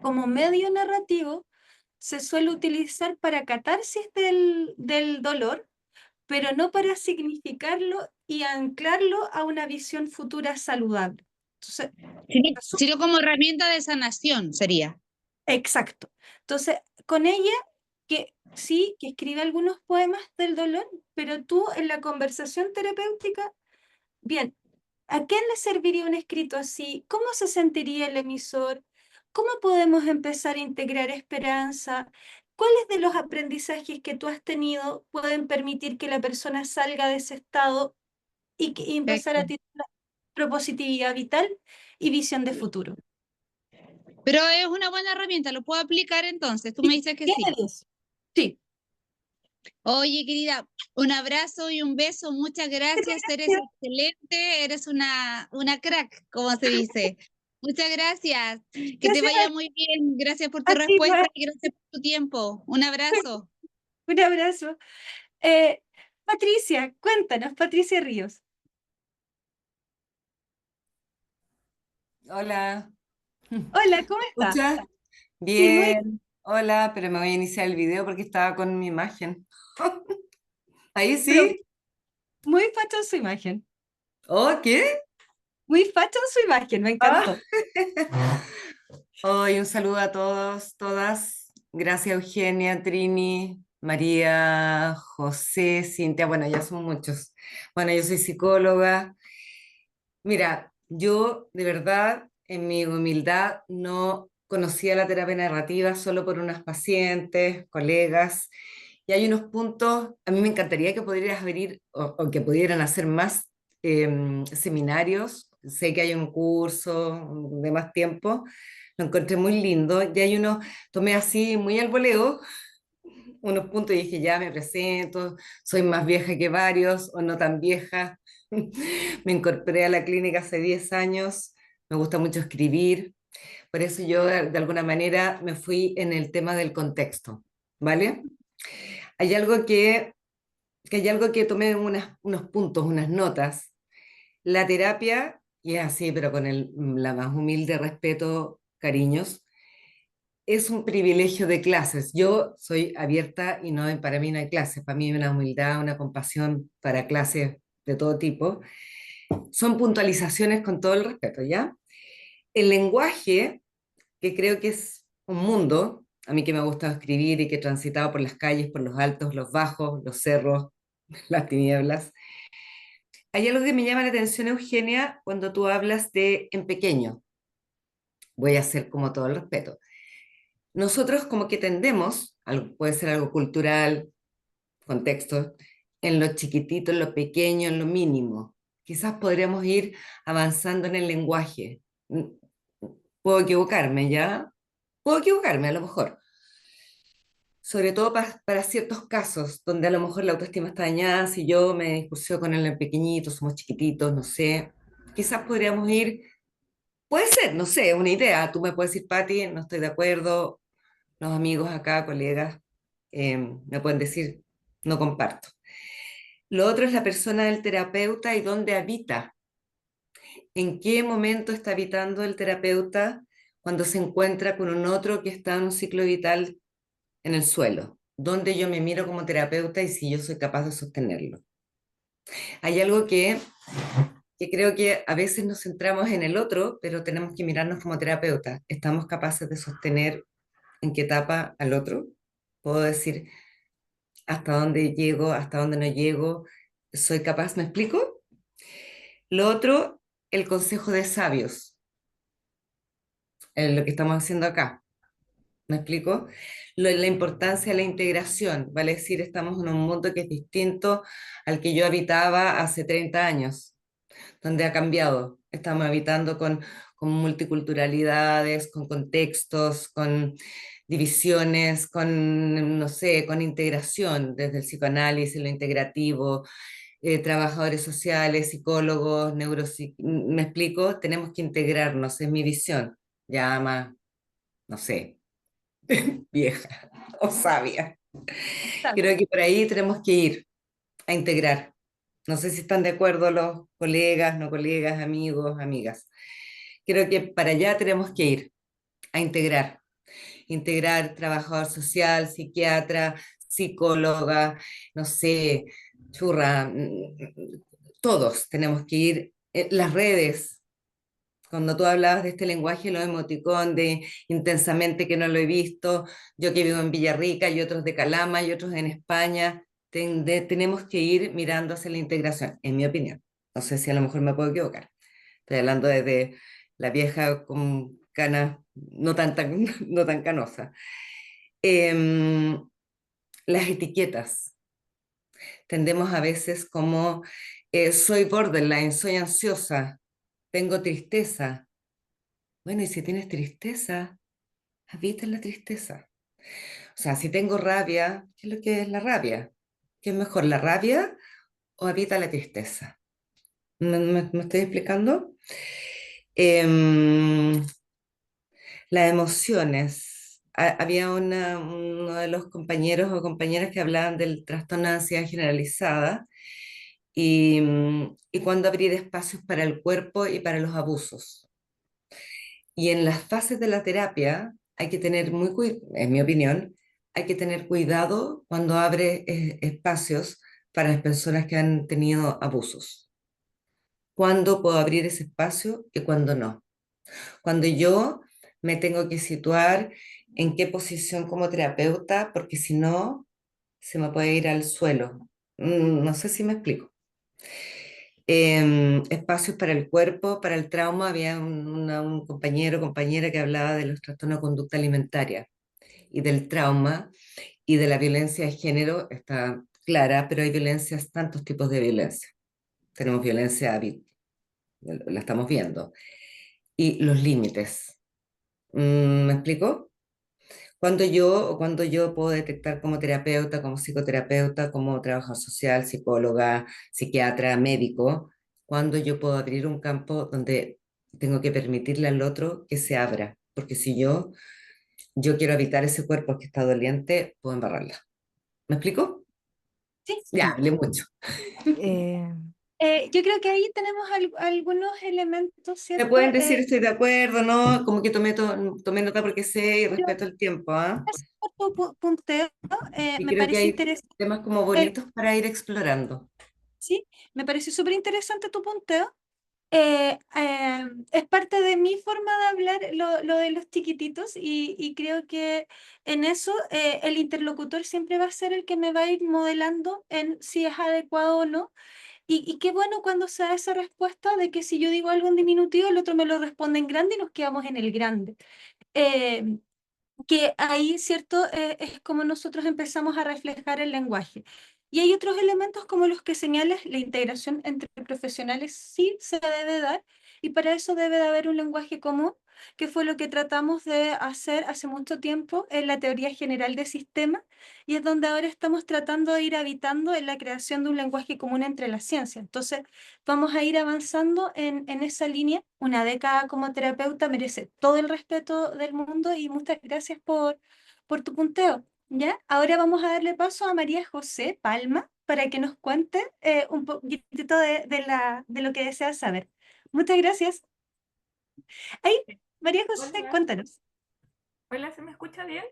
como medio narrativo, se suele utilizar para catarsis del dolor, pero no para significarlo y anclarlo a una visión futura saludable. Entonces, sino como herramienta de sanación sería. exacto. Entonces, con ella, que sí, que escribe algunos poemas del dolor, pero tú en la conversación terapéutica, bien, ¿a quién le serviría un escrito así? ¿Cómo se sentiría el emisor? ¿Cómo podemos empezar a integrar esperanza? ¿Cuáles de los aprendizajes que tú has tenido pueden permitir que la persona salga de ese estado y empezar a Perfecto. tener propositividad vital y visión de futuro? Pero es una buena herramienta, lo puedo aplicar entonces. Tú me dices que Tiene sí. 10. Sí. Oye, querida, un abrazo y un beso, muchas gracias, eres excelente, eres una crack, como se dice. Muchas gracias, que te Gracias vaya muy bien, gracias por tu a ti, respuesta Mar. y gracias por tu tiempo. Un abrazo. Un abrazo. Eh, Patricia, cuéntanos, Patricia Ríos. Hola, Hola, ¿cómo está? ¿escuchas? Sí, muy, Bien, hola, pero me voy a iniciar el video porque estaba con mi imagen. Ahí pero sí. muy facha en su imagen. ¿Oh, qué? Muy facha en su imagen, me Ah. encantó. Hoy un saludo a todos, todas. Gracias, Eugenia, Trini, María, José, Cintia. Bueno, ya son muchos. Bueno, yo soy psicóloga Mira, yo de verdad, en mi humildad, no conocía la terapia narrativa solo por unas pacientes, colegas, y hay unos puntos, a mí me encantaría que pudieras abrir o que pudieran hacer más seminarios. Sé que hay un curso de más tiempo, lo encontré muy lindo, y hay uno, tomé así muy al voleo unos puntos y dije, ya me presento, soy más vieja que varios o no tan vieja. Me incorporé a la clínica hace 10 años, me gusta mucho escribir, por eso yo de alguna manera me fui en el tema del contexto, ¿vale? Hay algo que hay algo que tomé unos puntos, unas notas. La terapia, y es así, pero con la más humilde respeto, cariños, es un privilegio de clases. Yo soy abierta y no, para mí no hay clases, para mí hay una humildad, una compasión para clases de todo tipo. Son puntualizaciones con todo el respeto, ¿ya? El lenguaje, que creo que es un mundo, a mí que me ha gustado escribir y que he transitado por las calles, por los altos, los bajos, los cerros, las tinieblas. Hay algo que me llama la atención, Eugenia, cuando tú hablas de en pequeño. Voy a hacer como todo el respeto. Nosotros como que tendemos, puede ser algo cultural, contexto, en lo chiquitito, en lo pequeño, en lo mínimo. Quizás podríamos ir avanzando en el lenguaje. Puedo equivocarme, ¿ya? Puedo equivocarme a lo mejor. Sobre todo para ciertos casos donde a lo mejor la autoestima está dañada, si yo me discusió con él en pequeñito, somos chiquititos, no sé. Quizás podríamos ir, puede ser, no sé, una idea. Tú me puedes decir, Pati, no estoy de acuerdo, los amigos acá, colegas, me pueden decir, no comparto. Lo otro es la persona del terapeuta y dónde habita. ¿En qué momento está habitando el terapeuta cuando se encuentra con un otro que está en un ciclo vital en el suelo? ¿Dónde yo me miro como terapeuta y si yo soy capaz de sostenerlo? Hay algo que creo que a veces nos centramos en el otro, pero tenemos que mirarnos como terapeuta. ¿Estamos capaces de sostener en qué etapa al otro? Puedo decir hasta dónde llego, hasta dónde no llego, soy capaz, ¿me explico? Lo otro, el consejo de sabios, lo que estamos haciendo acá, ¿me explico? La importancia de la integración, vale decir, estamos en un mundo que es distinto al que yo habitaba hace 30 años, donde ha cambiado. Estamos habitando con multiculturalidades, con contextos, con divisiones, con, no sé, con integración, desde el psicoanálisis, lo integrativo, trabajadores sociales, psicólogos, ¿me explico? Tenemos que integrarnos, es mi visión, ya más, no sé, vieja o sabia. Creo que por ahí tenemos que ir a integrar. No sé si están de acuerdo los colegas, no colegas, amigos, amigas. Creo que para allá tenemos que ir a integrar. Integrar trabajador social, psiquiatra, psicóloga, no sé, churra, todos tenemos que ir. Las redes, cuando tú hablabas de este lenguaje, los emoticón, de intensamente que no lo he visto, yo que vivo en Villarrica y otros de Calama y otros en España, tenemos que ir mirando hacia la integración, en mi opinión. No sé si a lo mejor me puedo equivocar. Estoy hablando desde la vieja con canas no tan canosa. Em, las etiquetas. Tendemos a veces como soy borderline, soy ansiosa, tengo tristeza. Bueno, y si tienes tristeza, habita en la tristeza. O sea, si tengo rabia, ¿qué es lo que es la rabia? ¿Qué es mejor, la rabia o habita la tristeza? ¿Me estoy explicando? Em, las emociones. Había uno de los compañeros o compañeras que hablaban del trastorno de ansiedad generalizada y cuándo abrir espacios para el cuerpo y para los abusos. Y en las fases de la terapia hay que tener en mi opinión, hay que tener cuidado cuando abre espacios para las personas que han tenido abusos. ¿Cuándo puedo abrir ese espacio y cuándo no? Cuando yo me tengo que situar en qué posición como terapeuta, porque si no, se me puede ir al suelo. No sé si me explico. Espacios para el cuerpo, para el trauma. Había un compañero, compañera que hablaba de los trastornos de conducta alimentaria y del trauma y de la violencia de género. Está clara, pero hay violencias, tantos tipos de violencia. Tenemos violencia, la estamos viendo. Y los límites. ¿Me explico? Cuando yo puedo detectar como terapeuta, como psicoterapeuta, como trabajador social, psicóloga, psiquiatra, médico, cuando yo puedo abrir un campo donde tengo que permitirle al otro que se abra, porque si yo quiero habitar ese cuerpo que está doliente, puedo embarrarla. ¿Me explico? Sí. Ya, Sí. hablé mucho. Eh, Yo creo que ahí tenemos algunos elementos, Me ¿cierto? pueden decir estoy de acuerdo, ¿no? Como que tomé nota porque sé y Pero respeto el tiempo, ¿ah? gracias por tu punteo, Y me creo que parece hay interesante. temas como bonitos para ir explorando. Sí, me parece súper interesante tu punteo. Es parte de mi forma de hablar lo de los chiquititos y creo que en eso el interlocutor siempre va a ser el que me va a ir modelando en si es adecuado o no. Y qué bueno cuando se da esa respuesta de que si yo digo algo en diminutivo, el otro me lo responde en grande y nos quedamos en el grande. Eh, que ahí, ¿cierto? Es como nosotros empezamos a reflejar el lenguaje. Y hay otros elementos como los que señalas, la integración entre profesionales sí se debe dar, y para eso debe de haber un lenguaje común, que fue lo que tratamos de hacer hace mucho tiempo en la teoría general de sistemas, y es donde ahora estamos tratando de ir habitando en la creación de un lenguaje común entre las ciencias. Entonces, vamos a ir avanzando en esa línea. Una década como terapeuta merece todo el respeto del mundo y muchas gracias por tu punteo. ¿Ya? Ahora vamos a darle paso a María José Palma para que nos cuente un poquitito de lo que desea saber. Muchas gracias. Ahí, María José, Hola, cuéntanos. hola, ¿se me escucha bien?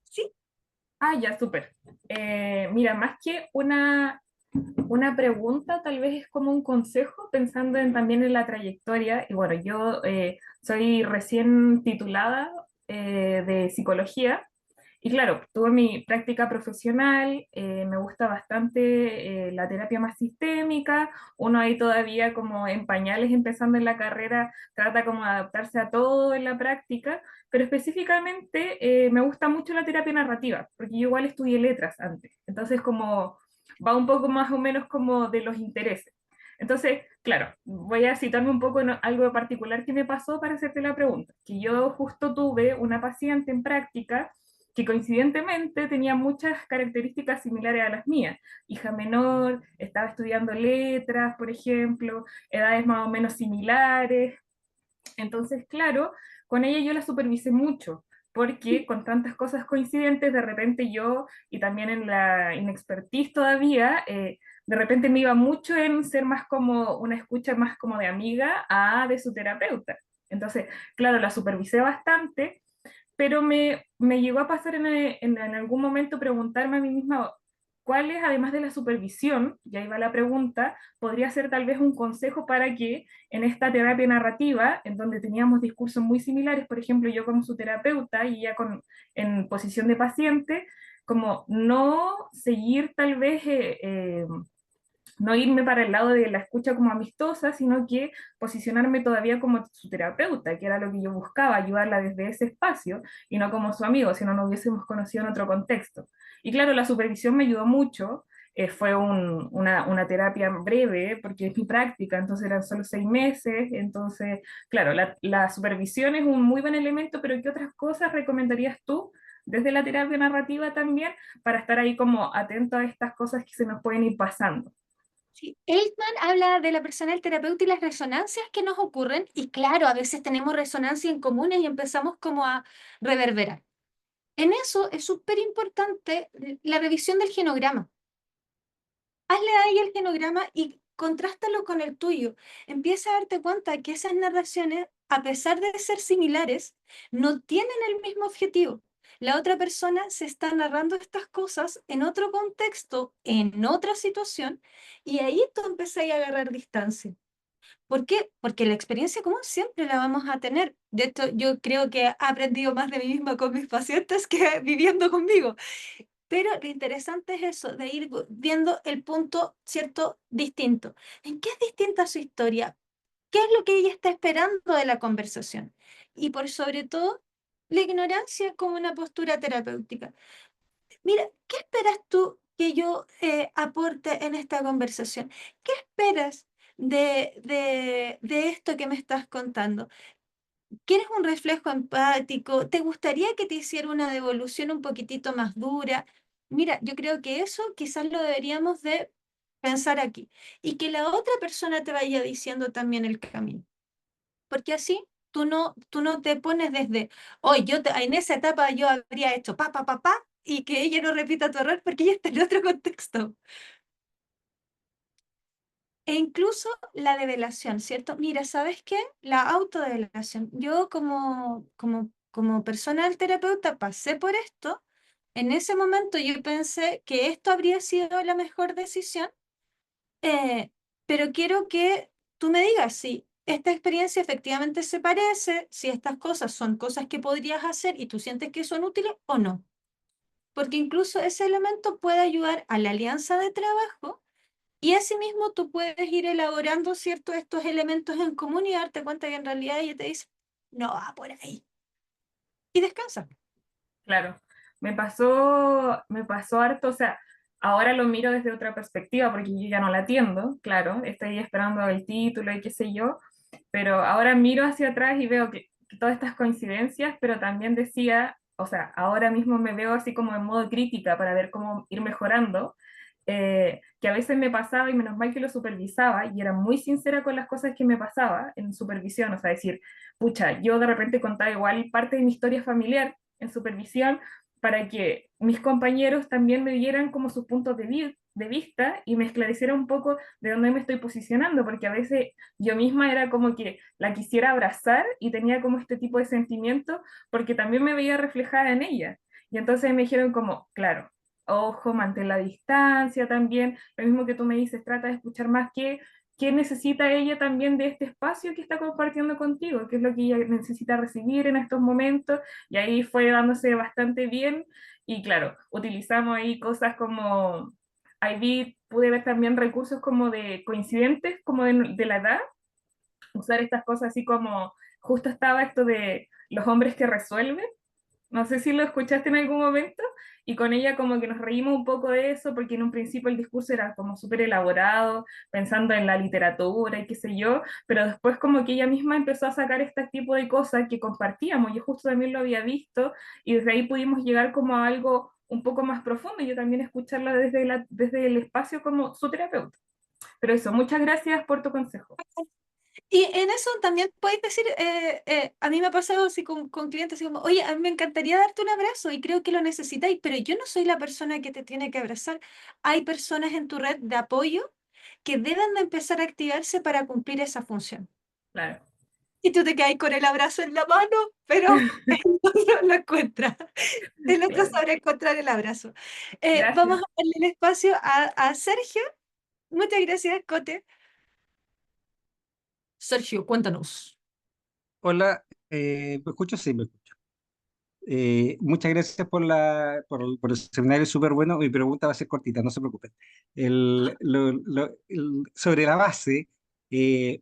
Sí, Ah, ya, súper. Mira, más que una pregunta, tal vez es como un consejo, pensando también en la trayectoria. Y bueno, yo soy recién titulada de psicología. Y claro, tuve mi práctica profesional, me gusta bastante la terapia más sistémica, uno ahí todavía como en pañales empezando en la carrera, trata como de adaptarse a todo en la práctica, pero específicamente me gusta mucho la terapia narrativa, porque yo igual estudié letras antes, entonces como va un poco más o menos como de los intereses. Entonces, claro, voy a citarme un poco en algo particular que me pasó para hacerte la pregunta, que yo justo tuve una paciente en práctica que coincidentemente tenía muchas características similares a las mías. Hija menor, estaba estudiando letras, por ejemplo, edades más o menos similares. Entonces, claro, con ella yo la supervisé mucho, porque con tantas cosas coincidentes, de repente yo, y también en la inexpertise todavía, de repente me iba mucho en ser más como una escucha más como de amiga a de su terapeuta. Entonces, claro, la supervisé bastante, pero me llegó a pasar en algún momento preguntarme a mí misma cuáles, además de la supervisión, y ahí va la pregunta, podría ser tal vez un consejo para que en esta terapia narrativa, en donde teníamos discursos muy similares, por ejemplo, yo como su terapeuta y ella en posición de paciente, como no seguir tal vez no irme para el lado de la escucha como amistosa, sino que posicionarme todavía como su terapeuta, que era lo que yo buscaba, ayudarla desde ese espacio y no como su amigo, si no nos hubiésemos conocido en otro contexto. Y claro, la supervisión me ayudó mucho. Fue una terapia breve, porque es mi práctica, entonces eran solo 6 meses, entonces, claro, la supervisión es un muy buen elemento, pero ¿qué otras cosas recomendarías tú desde la terapia narrativa también para estar ahí como atento a estas cosas que se nos pueden ir pasando? sí. Eltman habla de la persona del terapeuta y las resonancias que nos ocurren, y claro, a veces tenemos resonancias en comunes y empezamos como a reverberar. En eso es súper importante la revisión del genograma. Hazle ahí el genograma y contrástalo con el tuyo. Empieza a darte cuenta que esas narraciones, a pesar de ser similares, no tienen el mismo objetivo. La otra persona se está narrando estas cosas en otro contexto, en otra situación, y ahí tú empiezas a agarrar distancia. ¿Por qué? Porque la experiencia común siempre la vamos a tener. De hecho, yo creo que he aprendido más de mí misma con mis pacientes que viviendo conmigo. Pero lo interesante es eso, de ir viendo el punto, ¿cierto?, distinto. ¿En qué es distinta su historia? ¿Qué es lo que ella está esperando de la conversación? Y por sobre todo, la ignorancia como una postura terapéutica. Mira, ¿qué esperas tú que yo aporte en esta conversación? ¿Qué esperas de esto que me estás contando? ¿Quieres un reflejo empático? ¿Te gustaría que te hiciera una devolución un poquitito más dura? Mira, yo creo que eso quizás lo deberíamos de pensar aquí y que la otra persona te vaya diciendo también el camino, porque así tú no te pones desde, hoy en esa etapa yo habría hecho pa, y que ella no repita tu error porque ella está en otro contexto. E incluso la develación, ¿cierto? Mira, ¿sabes qué? La autodevelación. Yo como personal terapeuta pasé por esto. En ese momento yo pensé que esto habría sido la mejor decisión, eh, pero quiero que tú me digas si esta experiencia efectivamente se parece, si estas cosas son cosas que podrías hacer y tú sientes que son útiles o no. Porque incluso ese elemento puede ayudar a la alianza de trabajo y asimismo tú puedes ir elaborando ciertos estos elementos en común y darte cuenta que en realidad ella te dice, no va por ahí. Y descansa. Claro, me pasó harto, o sea, ahora lo miro desde otra perspectiva porque yo ya no la atiendo, claro, estoy esperando el título y qué sé yo, pero ahora miro hacia atrás y veo que todas estas coincidencias, pero también decía, o sea, ahora mismo me veo así como en modo crítica para ver cómo ir mejorando, que a veces me pasaba y menos mal que lo supervisaba y era muy sincera con las cosas que me pasaba en supervisión, o sea, decir, pucha, yo de repente contaba igual parte de mi historia familiar en supervisión para que mis compañeros también me dieran como sus puntos de vista y me esclareciera un poco de dónde me estoy posicionando, porque a veces yo misma era como que la quisiera abrazar y tenía como este tipo de sentimiento porque también me veía reflejada en ella. Y entonces me dijeron como, claro, ojo, mantén la distancia también, lo mismo que tú me dices, trata de escuchar más qué necesita ella también de este espacio que está compartiendo contigo, qué es lo que ella necesita recibir en estos momentos, y ahí fue dándose bastante bien, y claro, utilizamos ahí cosas como, ahí pude ver también recursos como de coincidentes, como de la edad, usar estas cosas así como, justo estaba esto de los hombres que resuelven, no sé si lo escuchaste en algún momento, y con ella como que nos reímos un poco de eso, porque en un principio el discurso era como súper elaborado, pensando en la literatura y qué sé yo, pero después como que ella misma empezó a sacar este tipo de cosas que compartíamos, yo justo también lo había visto, y desde ahí pudimos llegar como a algo un poco más profundo, y yo también escucharla desde el espacio como su terapeuta. Pero eso, muchas gracias por tu consejo. Y en eso también puedes decir, a mí me ha pasado así con clientes así como, oye, a mí me encantaría darte un abrazo y creo que lo necesitáis, pero yo no soy la persona que te tiene que abrazar. Hay personas en tu red de apoyo que deben de empezar a activarse para cumplir esa función. Claro. Y tú te quedas con el abrazo en la mano, pero el otro lo encuentra. El otro Claro. sabrá encontrar el abrazo. Vamos Gracias. a darle el espacio a Sergio. Muchas gracias, Cote. Sergio, cuéntanos. Hola, ¿me escucho? Sí, me escucho. Muchas gracias por el seminario, súper bueno. Mi pregunta va a ser cortita, no se preocupen. Sobre la base, eh,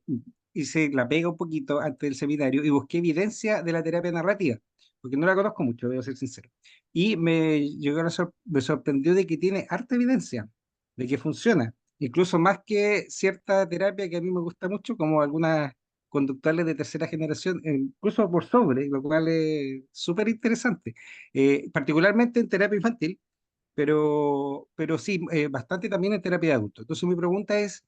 hice la pega un poquito antes del seminario y busqué evidencia de la terapia narrativa, porque no la conozco mucho, debo ser sincero. Y me sorprendió de que tiene harta evidencia, de que funciona, incluso más que cierta terapia que a mí me gusta mucho, como algunas conductuales de tercera generación, incluso por sobre, lo cual es súper interesante, particularmente en terapia infantil, pero sí, bastante también en terapia de adultos. Entonces mi pregunta es,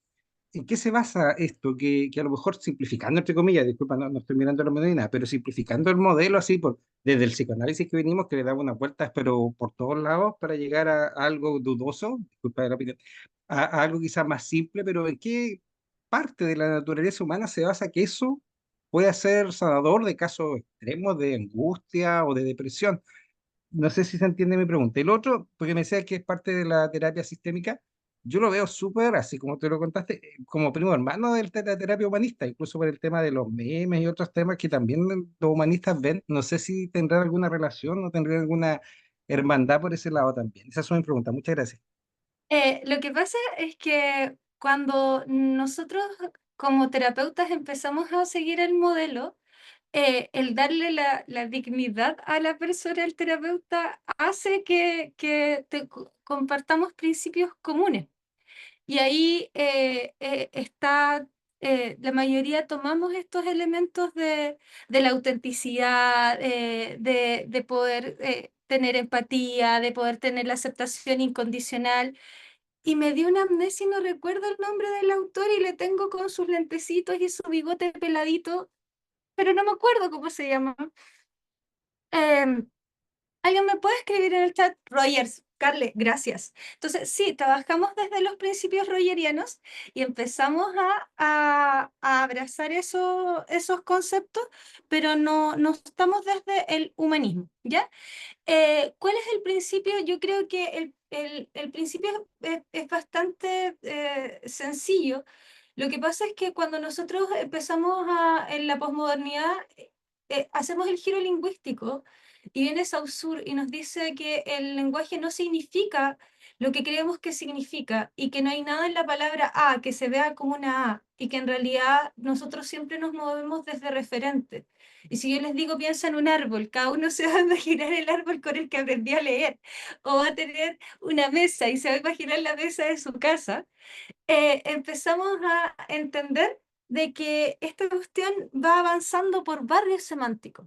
¿en qué se basa esto? Que a lo mejor simplificando, entre comillas, disculpa, no estoy mirando la medida ni nada, pero simplificando el modelo así, desde el psicoanálisis que venimos, que le daba unas vueltas, pero por todos lados, para llegar a algo dudoso, disculpa la opinión, a algo quizás más simple, pero ¿en qué parte de la naturaleza humana se basa que eso pueda ser sanador de casos extremos de angustia o de depresión? No sé si se entiende mi pregunta. Y lo otro, porque me decías que es parte de la terapia sistémica, yo lo veo súper, así como te lo contaste, como primo hermano de la terapia humanista, incluso por el tema de los memes y otros temas que también los humanistas ven. No sé si tendrán alguna relación, no tendrán alguna hermandad por ese lado también. Esa es mi pregunta. Muchas gracias. Lo que pasa es que cuando nosotros como terapeutas empezamos a seguir el modelo, el darle la dignidad a la persona, al terapeuta, hace que compartamos principios comunes. Y ahí está, la mayoría tomamos estos elementos de la autenticidad, de poder tener empatía, de poder tener la aceptación incondicional. Y me dio una amnesia y no recuerdo el nombre del autor y le tengo con sus lentecitos y su bigote peladito, pero no me acuerdo cómo se llama. Em, ¿Alguien me puede escribir en el chat? Rogers, Carle, gracias. Entonces, sí, trabajamos desde los principios rogerianos y empezamos a abrazar esos conceptos, pero no estamos desde el humanismo, ¿ya? ¿Cuál es el principio? Yo creo que el principio es bastante sencillo. Lo que pasa es que cuando nosotros empezamos en la posmodernidad, hacemos el giro lingüístico y viene Saussure y nos dice que el lenguaje no significa lo que creemos que significa y que no hay nada en la palabra A que se vea como una A y que en realidad nosotros siempre nos movemos desde referente. Y si yo les digo, piensa en un árbol, cada uno se va a imaginar el árbol con el que aprendió a leer, o va a tener una mesa y se va a imaginar la mesa de su casa. Empezamos a entender de que esta cuestión va avanzando por barrios semánticos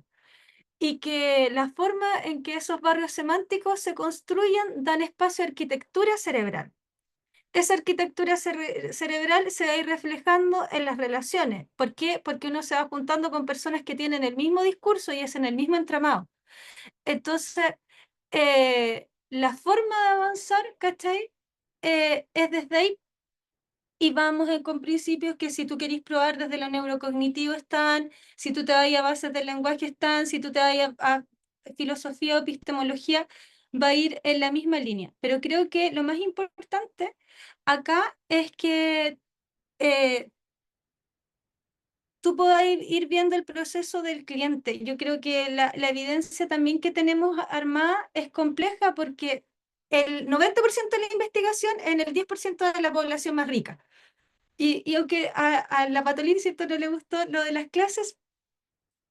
y que la forma en que esos barrios semánticos se construyen dan espacio a arquitectura cerebral. Esa arquitectura cerebral se va a ir reflejando en las relaciones. ¿Por qué? Porque uno se va juntando con personas que tienen el mismo discurso y es en el mismo entramado. Entonces, la forma de avanzar, ¿cachai? Es desde ahí y vamos con principios que si tú querés probar desde lo neurocognitivo están, si tú te vas a bases del lenguaje están, si tú te vas a filosofía o epistemología, va a ir en la misma línea. Pero creo que lo más importante acá es que tú puedas ir viendo el proceso del cliente. Yo creo que la evidencia también que tenemos armada es compleja porque el 90% de la investigación en el 10% de la población más rica. Y aunque a la Patolín cierto no le gustó lo de las clases,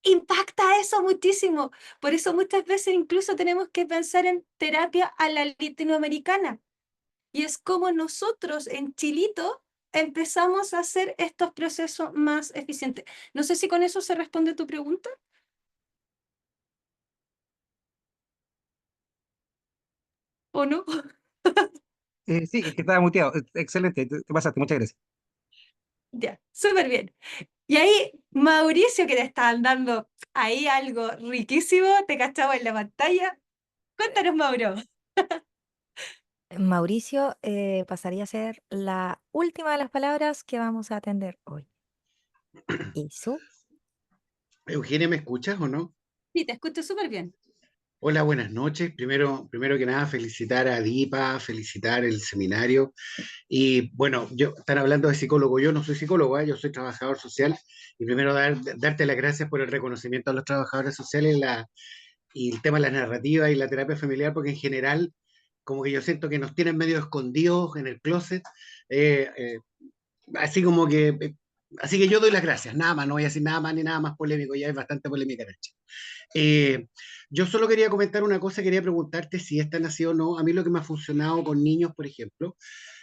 impacta eso muchísimo. Por eso muchas veces incluso tenemos que pensar en terapia a la latinoamericana. Y es como nosotros en Chilito empezamos a hacer estos procesos más eficientes. No sé si con eso se responde tu pregunta o no. Sí, es que estaba muteado. Excelente, te pasaste. Muchas gracias. Ya, súper bien. Y ahí, Mauricio, que te estaban dando ahí algo riquísimo, te cachaba en la pantalla. Cuéntanos, Mauro. Mauricio, pasaría a ser la última de las palabras que vamos a atender hoy. Eso. Eugenia, ¿me escuchas o no? Sí, te escucho súper bien. Hola, buenas noches. Primero que nada, felicitar a DIPA, felicitar el seminario. Y bueno, están hablando de psicólogo. Yo no soy psicólogo, yo soy trabajador social. Y primero darte las gracias por el reconocimiento a los trabajadores sociales y el tema de la narrativa y la terapia familiar, porque en general, como que yo siento que nos tienen medio escondidos en el closet. eh, eh, así como que. Así que yo doy las gracias, nada más, no voy a decir nada más ni nada más polémico, ya es bastante polémica en el chat. Eh, yo solo quería comentar una cosa, quería preguntarte si esta nació o no. A mí lo que me ha funcionado con niños, por ejemplo,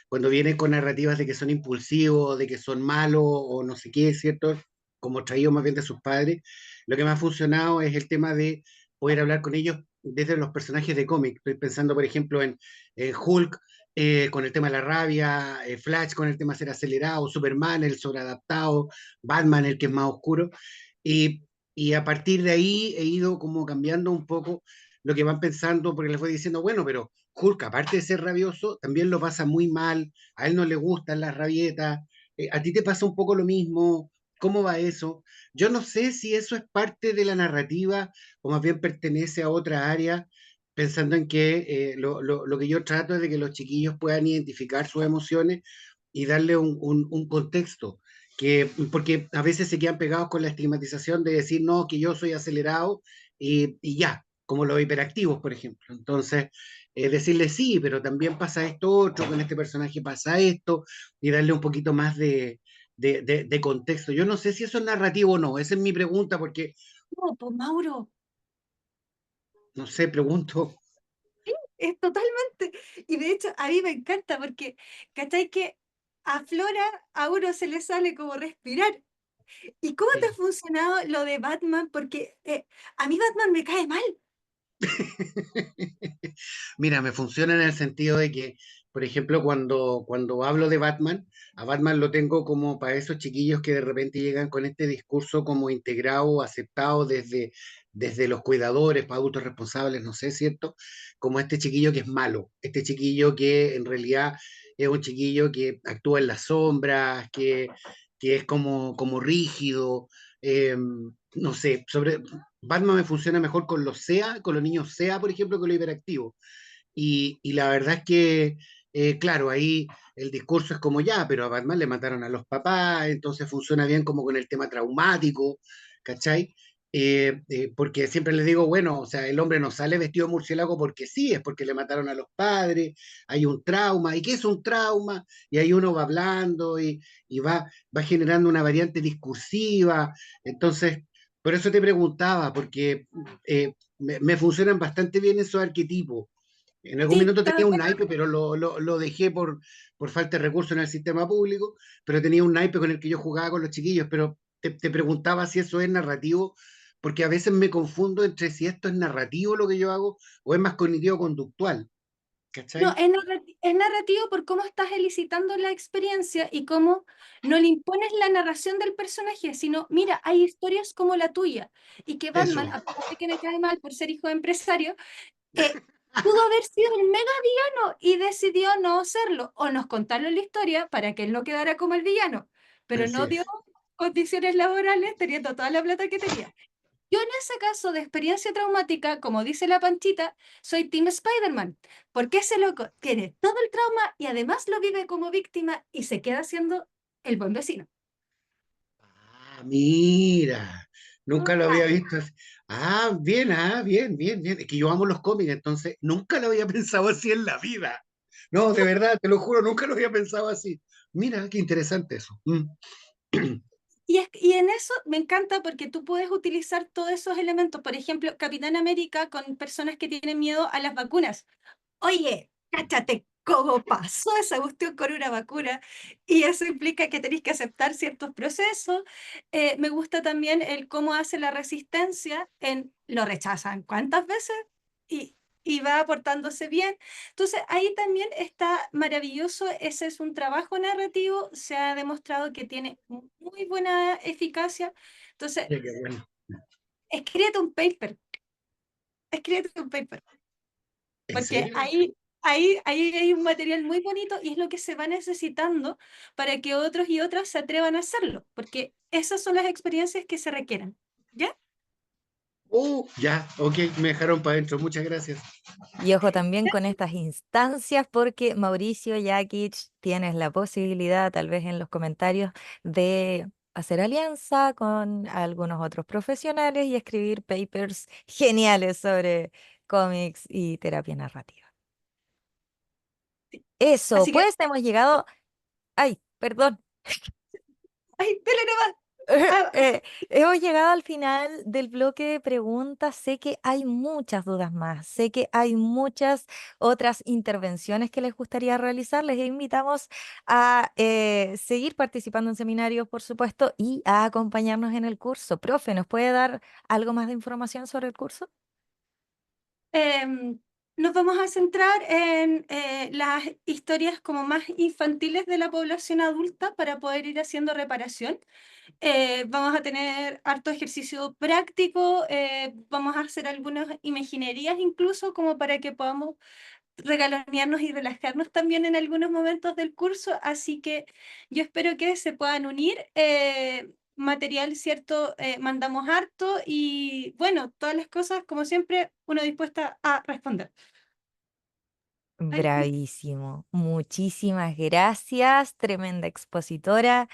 cuando vienen con narrativas de que son impulsivos, de que son malos o no sé qué, ¿cierto? Como traído más bien de sus padres, lo que me ha funcionado es el tema de poder hablar con ellos desde los personajes de cómic. Estoy pensando, por ejemplo, en Hulk, con el tema de la rabia, Flash con el tema de ser acelerado, Superman, el sobreadaptado, Batman, el que es más oscuro. Y, y a partir de ahí he ido como cambiando un poco lo que van pensando, porque les voy diciendo, bueno, pero Hulk, aparte de ser rabioso, también lo pasa muy mal, a él no le gustan las rabietas, a ti te pasa un poco lo mismo, ¿cómo va eso? Yo no sé si eso es parte de la narrativa o más bien pertenece a otra área, pensando en que lo que yo trato es de que los chiquillos puedan identificar sus emociones y darle un contexto. Porque a veces se quedan pegados con la estigmatización de decir, no, que yo soy acelerado y ya, como los hiperactivos, por ejemplo. Entonces, decirle sí, pero también pasa esto otro, con este personaje pasa esto, y darle un poquito más de contexto. Yo no sé si eso es narrativo o no, esa es mi pregunta, porque, No, pues Mauro, no sé, pregunto. es totalmente. Y de hecho, a mí me encanta porque, ¿cachai? Que a Flora a uno se le sale como respirar. ¿Y cómo te ha funcionado lo de Batman? Porque a mí Batman me cae mal. Mira, me funciona en el sentido de que, por ejemplo, cuando hablo de Batman, a Batman lo tengo como para esos chiquillos que de repente llegan con este discurso como integrado, aceptado desde los cuidadores, para adultos responsables, no sé, ¿cierto? Como este chiquillo que es malo, este chiquillo que en realidad es un chiquillo que actúa en las sombras, que es como rígido, no sé, Batman me funciona mejor con los SEA, con los niños SEA, por ejemplo, que los hiperactivos. Y la verdad es que, claro, ahí el discurso es como ya, pero a Batman le mataron a los papás, entonces funciona bien como con el tema traumático, ¿cachai? Porque siempre les digo, bueno, o sea, el hombre no sale vestido de murciélago porque sí, es porque le mataron a los padres, hay un trauma, ¿y qué es un trauma? Y ahí uno va hablando y va generando una variante discursiva, entonces, por eso te preguntaba, porque me funcionan bastante bien esos arquetipos. En algún Sí, minuto cada tenía un vez. naipe, pero lo dejé por falta de recursos en el sistema público, pero tenía un naipe con el que yo jugaba con los chiquillos, pero te preguntaba si eso es narrativo, porque a veces me confundo entre si esto es narrativo lo que yo hago o es más cognitivo-conductual, No, ¿cachai? es narrativo por cómo estás elicitando la experiencia y cómo no le impones la narración del personaje, sino, mira, hay historias como la tuya. Y que Eso. Batman, a pesar de que me cae mal por ser hijo de empresario, eh, pudo haber sido el mega villano y decidió no serlo. O nos contaron la historia para que él no quedara como el villano, pero Así no dio es. condiciones laborales teniendo toda la plata que tenía. Yo en ese caso de experiencia traumática, como dice la Panchita, soy Team Spider-Man, porque ese loco tiene todo el trauma y además lo vive como víctima y se queda siendo el buen vecino. Ah, mira, nunca lo había Total. visto así. Bien, bien, bien. Es que yo amo los cómics, entonces nunca lo había pensado así en la vida. No, de verdad, te lo juro, nunca lo había pensado así. Mira, qué interesante eso. Mm. Y en eso me encanta porque tú puedes utilizar todos esos elementos. Por ejemplo, Capitán América con personas que tienen miedo a las vacunas. Oye, cáchate cómo pasó esa cuestión con una vacuna y eso implica que tenéis que aceptar ciertos procesos. Me gusta también el cómo hace la resistencia en lo rechazan cuántas veces y, y va aportándose bien. Entonces ahí también está maravilloso, ese es un trabajo narrativo, se ha demostrado que tiene muy buena eficacia. Entonces, Ya, qué bueno. escríbete un paper, escríbete un paper ¿En porque serio? ahí hay un material muy bonito y es lo que se va necesitando para que otros y otras se atrevan a hacerlo, porque esas son las experiencias que se requieren. ¿Ya? Ya, ok, me dejaron para adentro. Muchas gracias. Y ojo también con estas instancias, porque Mauricio Jakic tienes la posibilidad, tal vez en los comentarios, de hacer alianza con algunos otros profesionales y escribir papers geniales sobre cómics y terapia narrativa. Eso, Así que, pues hemos llegado. Ay, perdón. ¡ay, dale nomás! Ah, Hemos llegado al final del bloque de preguntas. Sé que hay muchas dudas más. Sé que hay muchas otras intervenciones que les gustaría realizar. Les invitamos a seguir participando en seminarios, por supuesto, y a acompañarnos en el curso. Profe, ¿nos puede dar algo más de información sobre el curso? em, nos vamos a centrar en las historias como más infantiles de la población adulta para poder ir haciendo reparación. Vamos a tener harto ejercicio práctico, vamos a hacer algunas imaginerías incluso como para que podamos regalonearnos y relajarnos también en algunos momentos del curso, así que yo espero que se puedan unir. Material, ¿cierto? Mandamos harto y bueno, todas las cosas, como siempre, uno dispuesta a responder. Ay, Bravísimo. Muchísimas gracias. Tremenda expositora.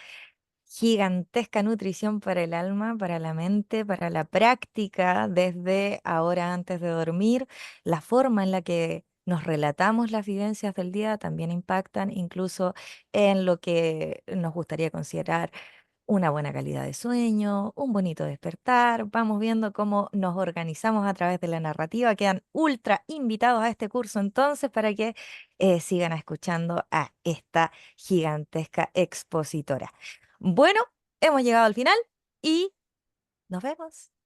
gigantesca nutrición para el alma, para la mente, para la práctica desde ahora antes de dormir. La forma en la que nos relatamos las vivencias del día también impactan incluso en lo que nos gustaría considerar una buena calidad de sueño, un bonito despertar. Vamos viendo cómo nos organizamos a través de la narrativa. Quedan ultra invitados a este curso entonces para que sigan escuchando a esta gigantesca expositora. Bueno, hemos llegado al final y nos vemos.